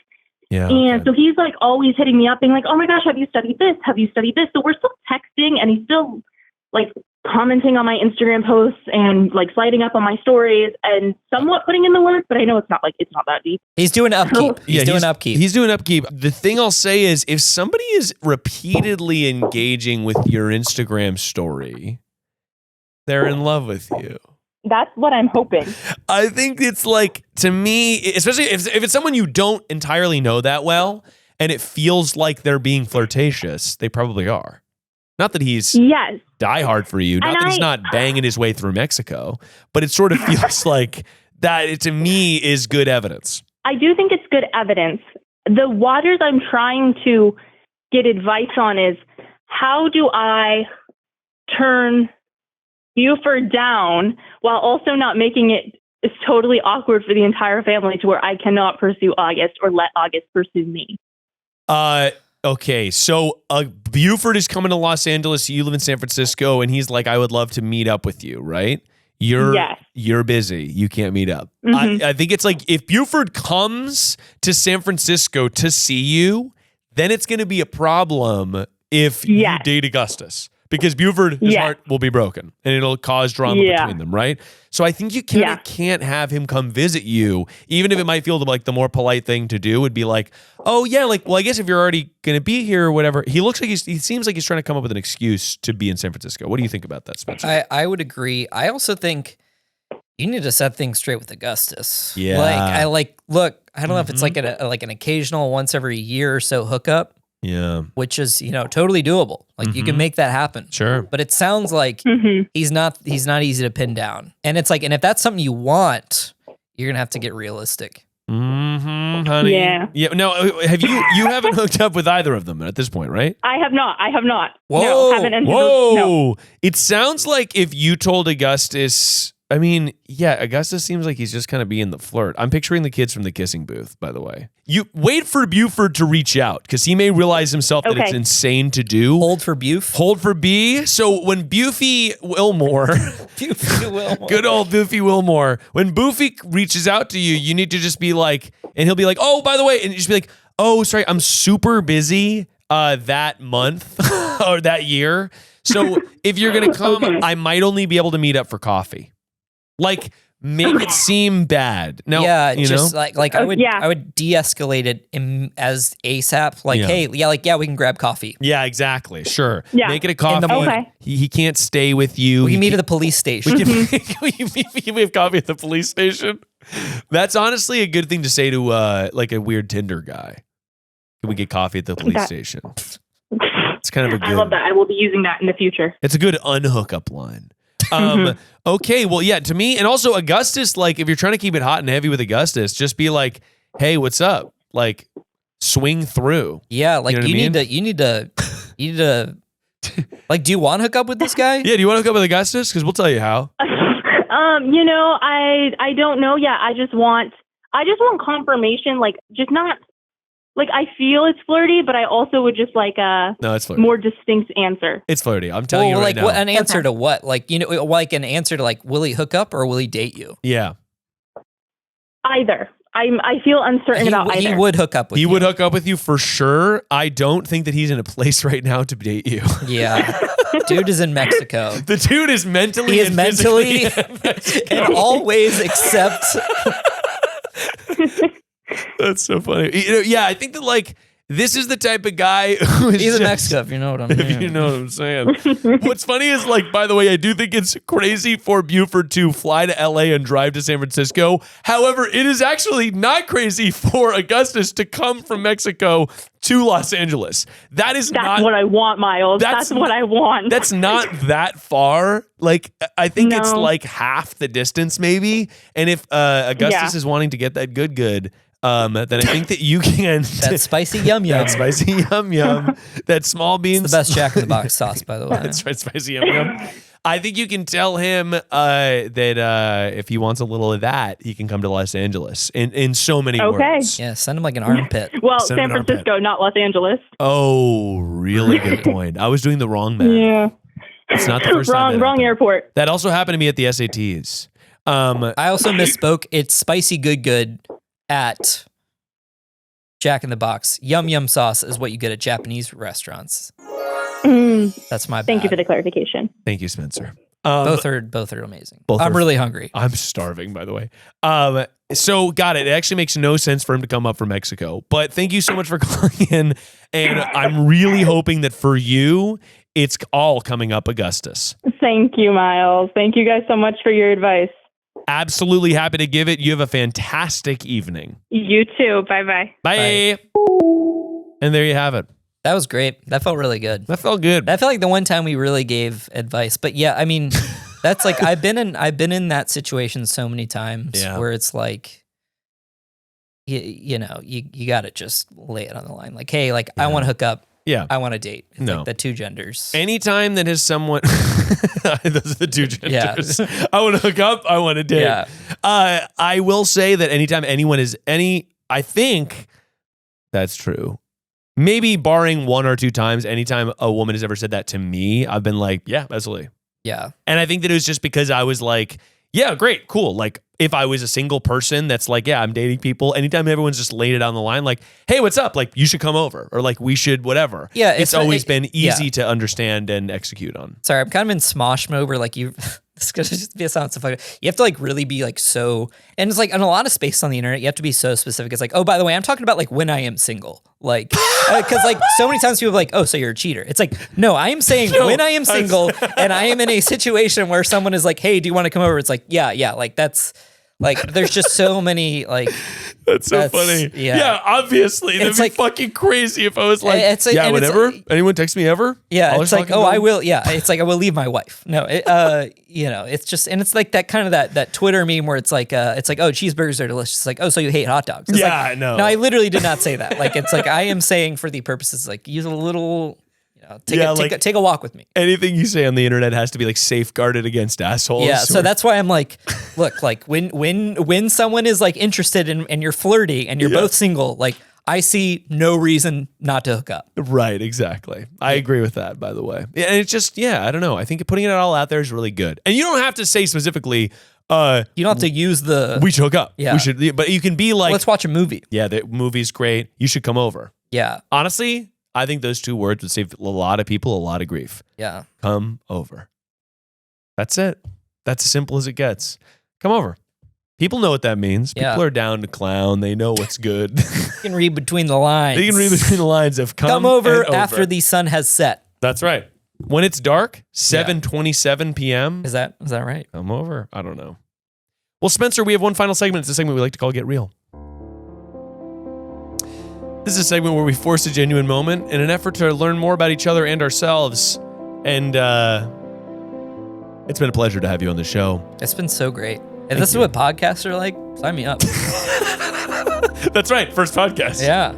Yeah, and so he's like always hitting me up being like, oh my gosh, have you studied this? Have you studied this? So we're still texting and he's still like commenting on my Instagram posts and like sliding up on my stories and somewhat putting in the work, but I know it's not that deep. He's doing upkeep. He's doing upkeep. The thing I'll say is if somebody is repeatedly engaging with your Instagram story, they're in love with you. That's what I'm hoping. I think it's like, to me, especially if it's someone you don't entirely know that well, and it feels like they're being flirtatious, they probably are. Not that he's diehard for you, not that he's not banging his way through Mexico, but it sort of feels like that, to me, is good evidence. I do think it's good evidence. The waters I'm trying to get advice on is, how do I turn Buford down while also not making it totally awkward for the entire family to where I cannot pursue August or let August pursue me? Okay, so Buford is coming to Los Angeles. You live in San Francisco, and he's like, I would love to meet up with you, right? You're busy. You can't meet up. Mm-hmm. I think it's like, if Buford comes to San Francisco to see you, then it's going to be a problem if you date Augustus. Because Buford, his heart will be broken and it'll cause drama between them, right? So I think you kind of can't have him come visit you, even if it might feel like the more polite thing to do would be like, oh yeah, like, well, I guess if you're already going to be here or whatever. He seems like he's trying to come up with an excuse to be in San Francisco. What do you think about that, Spencer? I would agree. I also think you need to set things straight with Augustus. Yeah. Look, I don't know if it's like an occasional once every year or so hookup. Yeah. Which is, totally doable. Like you can make that happen. Sure. But it sounds like he's not easy to pin down. And it's like, and if that's something you want, you're going to have to get realistic. Mm-hmm, honey. Yeah. No, you haven't hooked up with either of them at this point, right? I have not. Whoa. No, haven't entered no. It sounds like if you told Augustus, Augustus seems like he's just kind of being the flirt. I'm picturing the kids from the kissing booth, by the way. You wait for Buford to reach out because he may realize himself that it's insane to do. Hold for Buf. Hold for B. So when Bufy Wilmore, good old Bufy Wilmore, when Boofy reaches out to you, you need to just be like, and he'll be like, oh, by the way, and you just be like, Oh, sorry. I'm super busy that month or that year. So if you're going to come, I might only be able to meet up for coffee. Like, make it seem bad. No, yeah, you just know? like I would de-escalate it as ASAP. Like, hey, we can grab coffee. Yeah, exactly. Sure. Yeah. Make it a coffee. Okay. He can't stay with you. We can meet at the police station. We have coffee at the police station. That's honestly a good thing to say to like a weird Tinder guy. Can we get coffee at the police station? It's kind of a good. I love that. I will be using that in the future. It's a good unhookup line. Okay, well, yeah, to me, and also Augustus, like, if you're trying to keep it hot and heavy with Augustus, just be like, hey, what's up? Like, swing through. Yeah, like You know what I you need to like, do you want to hook up with this guy? Yeah, do you want to hook up with Augustus? Because we'll tell you how. I don't know yet. I just want confirmation, like, just not like, I feel it's flirty, but I also would just like a No, it's flirty. more distinct answer. It's flirty. I'm telling you right like, now. what, an answer to what? Like, like an answer to like, will he hook up or will he date you? Yeah. Either. I feel uncertain about either. He would hook up with you. He would hook up with you for sure. I don't think that he's in a place right now to date you. Yeah. Dude is in Mexico. The dude is mentally He is and mentally physically in all ways except. That's so funny. Yeah, I think that like this is the type of guy who is He's in just, Mexico, if you know what I mean. if you know what I'm saying. What's funny is like, by the way, I do think it's crazy for Buford to fly to LA and drive to San Francisco. However, it is actually not crazy for Augustus to come from Mexico to Los Angeles. That's what I want, Miles. That's what I want. That's not that far. Like, I think it's like half the distance maybe. And if Augustus is wanting to get that good, then I think that you can. That spicy yum yum. That spicy yum yum. That small beans. It's the best Jack in the Box sauce, by the way. That's right, spicy yum yum. I think you can tell him that if he wants a little of that, he can come to Los Angeles in so many words. Yeah, send him like an armpit. Well, Send him San an Francisco, not Los Angeles. Oh, really good point. I was doing the wrong math. Yeah. It's not the first time. Wrong airport. That also happened to me at the SATs. I also misspoke. It's spicy good at Jack in the Box. Yum yum sauce is what you get at Japanese restaurants. That's my bad. Thank you for the clarification. Thank you, Spencer. Both are amazing. Both I'm are- really hungry. I'm starving, by the way. So got it. It actually makes no sense for him to come up from Mexico. But thank you so much for calling in. And I'm really hoping that for you, it's all coming up Augustus. Thank you, Miles. Thank you guys so much for your advice. Absolutely happy to give it. You have a fantastic evening. You too. Bye-bye. Bye. And there you have it. That was great. That felt really good. That felt good. That felt like the one time we really gave advice. But yeah, I mean, that's like I've been in that situation so many times where it's like, you got to just lay it on the line. Like, hey, like I want to hook up. Yeah. I want to date. It's No. like the two genders. Anytime that has someone, those are the two genders. Yeah. I want to hook up. I want to date. Yeah. I will say that anytime anyone is I think that's true. Maybe barring one or two times, anytime a woman has ever said that to me, I've been like, yeah, absolutely. Yeah. And I think that it was just because I was like, yeah, great, cool. Like if I was a single person that's like, yeah, I'm dating people. Anytime everyone's just laid it on the line, like, hey, what's up? Like you should come over or like we should whatever. Yeah. It's always been easy to understand and execute on. Sorry, I'm kind of in Smosh mode where like this is gonna just be a sound so fucking. You have to like really be like so, and it's like in a lot of space on the internet, you have to be so specific. It's like, oh, by the way, I'm talking about like when I am single, like because like so many times people are like, oh, so you're a cheater. It's like, no, I am saying when I am single and I am in a situation where someone is like, hey, do you want to come over? It's like, yeah, like that's like there's just so many like. That's so funny. Yeah, obviously. That'd be like, fucking crazy if I was like, yeah, whenever. Anyone text me ever? Yeah, it's like, I will. Yeah, it's like, I will leave my wife. No, it's just, and it's like that kind of that Twitter meme where it's like, oh, cheeseburgers are delicious. It's like, oh, so you hate hot dogs. It's yeah, like, I know. No, I literally did not say that. Like, it's like, I am saying for the purposes, like, use a little... Take a walk with me. Anything you say on the internet has to be like safeguarded against assholes. Yeah, so that's why I'm like, look, like when someone is like interested in and you're flirty and you're both single, like I see no reason not to hook up. Right, exactly. I agree with that, by the way. Yeah, and it's just, I don't know. I think putting it all out there is really good. And you don't have to say specifically, You don't have to use the. We should hook up. Yeah. We should, but you can be like, Let's watch a movie. yeah, the movie's great. You should come over. Yeah. Honestly, I think those 2 words would save a lot of people a lot of grief. Yeah. Come over. That's it. That's as simple as it gets. Come over. People know what that means. Yeah. People are down to clown. They know what's good. You can read between the lines. They can read between the lines of Come over after the sun has set. That's right. When it's dark, 7:27 p.m. Is that right? Come over. I don't know. Well, Spencer, we have one final segment. It's a segment we like to call Get Real. This is a segment where we force a genuine moment in an effort to learn more about each other and ourselves. And it's been a pleasure to have you on the show. It's been so great. If this is what podcasts are like, sign me up. That's right. First podcast. Yeah.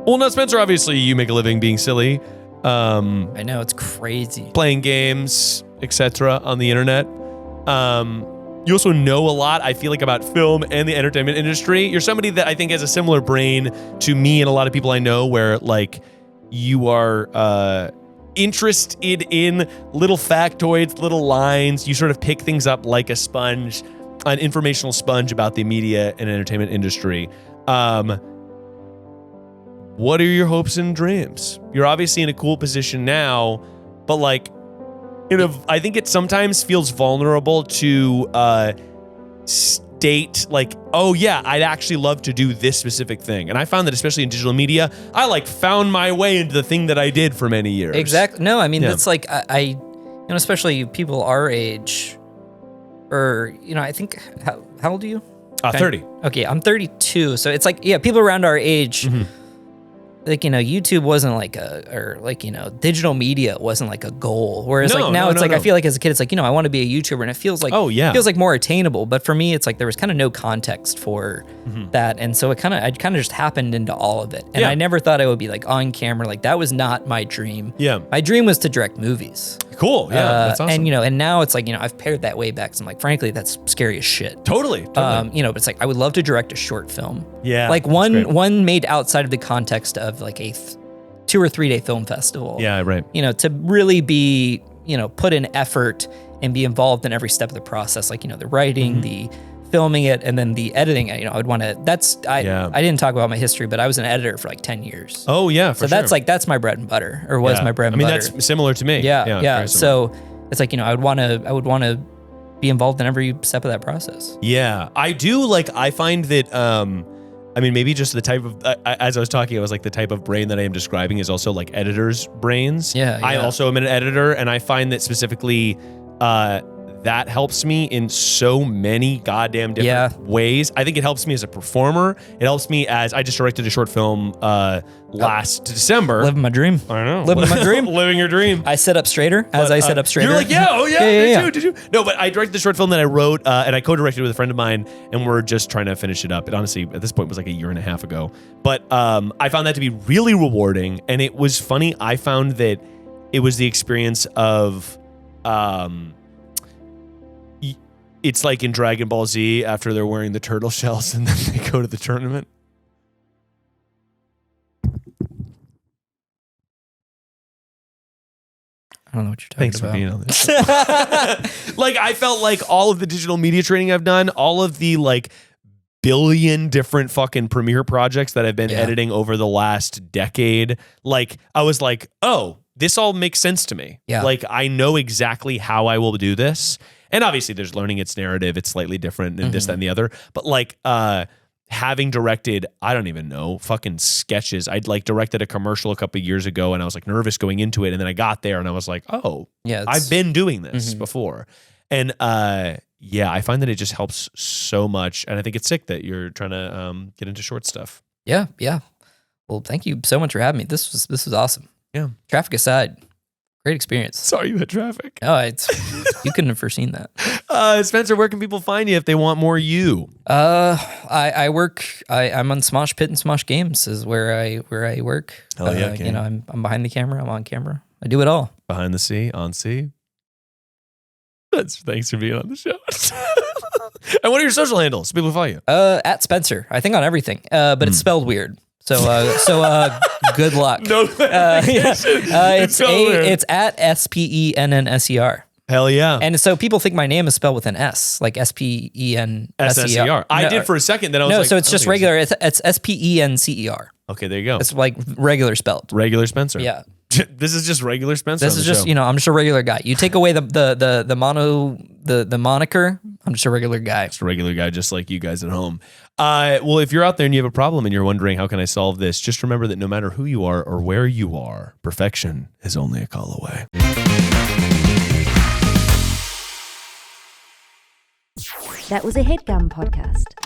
Well, no, Spencer, obviously you make a living being silly. I know, it's crazy. Playing games, etc. on the internet. You also know a lot, I feel like, about film and the entertainment industry. You're somebody that I think has a similar brain to me and a lot of people I know, where like you are interested in little factoids, little lines. You sort of pick things up like a sponge, an informational sponge about the media and entertainment industry. What are your hopes and dreams? You're obviously in a cool position now, but like, I think it sometimes feels vulnerable to state like, oh yeah, I'd actually love to do this specific thing. And I found that especially in digital media, I like found my way into the thing that I did for many years. Exactly. No, I mean, that's like, I especially people our age, or, I think, how old are you? 30. Okay, I'm 32. So it's like, yeah, people around our age, like, YouTube wasn't like digital media wasn't like a goal. Whereas now I feel like as a kid, it's like, I want to be a YouTuber, and it feels like, feels like more attainable. But for me, it's like there was kind of no context for that. And so I kind of just happened into all of it. And I never thought I would be like on camera. Like that was not my dream. Yeah. My dream was to direct movies. Cool. Yeah. That's awesome. And, and now it's like, I've pared that way back. So I'm like, frankly, that's scary as shit. Totally. But it's like, I would love to direct a short film. Yeah. Like one made outside of the context of like a 2 or 3 day film festival. Yeah, right. To really be, put in effort and be involved in every step of the process. Like, the writing, the filming it, and then the editing. I would want to, I didn't talk about my history, but I was an editor for like 10 years. Oh yeah. For so that's my bread and butter, or was my bread and butter. That's similar to me. Yeah. So it's like, I would want to be involved in every step of that process. Yeah. I do. Like, I find that, maybe just the type of, as I was talking, I was like, the type of brain that I am describing is also like editors' brains. Yeah. I also am an editor, and I find that specifically, that helps me in so many goddamn different ways. I think it helps me as a performer. It helps me as I just directed a short film last December. Living my dream. I know. Living my dream. Living your dream. I sit up straighter as I sit up straighter. You're like, yeah. Did you? No, but I directed the short film that I wrote, and I co-directed with a friend of mine, and we're just trying to finish it up. It honestly, at this point, was like a year and a half ago. But I found that to be really rewarding, and it was funny. I found that it was the experience of it's like in Dragon Ball Z after they're wearing the turtle shells and then they go to the tournament. I don't know what you're talking Thanks about. for being on this. Like, I felt like all of the digital media training I've done, all of the like billion different fucking Premiere projects that I've been editing over the last decade, like I was like, oh, this all makes sense to me. Yeah. Like, I know exactly how I will do this. And obviously there's learning its narrative. It's slightly different and this, that, and the other. But like having directed, I don't even know, fucking sketches. I'd like directed a commercial a couple of years ago, and I was like nervous going into it. And then I got there and I was like, oh, yeah, I've been doing this before. And I find that it just helps so much. And I think it's sick that you're trying to get into short stuff. Yeah. Well, thank you so much for having me. This was awesome. Yeah. Traffic aside, great experience. Sorry you had traffic. Oh, you couldn't have foreseen that. Spencer, where can people find you if they want more you? I work. I'm on Smosh Pit and Smosh Games is where I work. Oh yeah, okay. I'm behind the camera. I'm on camera. I do it all. Behind the sea, on sea. Thanks for being on the show. And what are your social handles? People follow you. At Spencer. I think on everything. But it's spelled weird. So good luck. No, it's at SPENNSER. Hell yeah. And so people think my name is spelled with an S, like SPENSER. SSER. I did for a second. Then I was no, like, so it's just regular. It's SPENCER. Okay, there you go. It's like regular spelled. Regular Spencer. Yeah. This is just regular Spencer. This is just, I'm just a regular guy. You take away the moniker, I'm just a regular guy. Just a regular guy, just like you guys at home. Well, if you're out there and you have a problem and you're wondering how can I solve this, just remember that no matter who you are or where you are, perfection is only a call away. That was a Headgum podcast.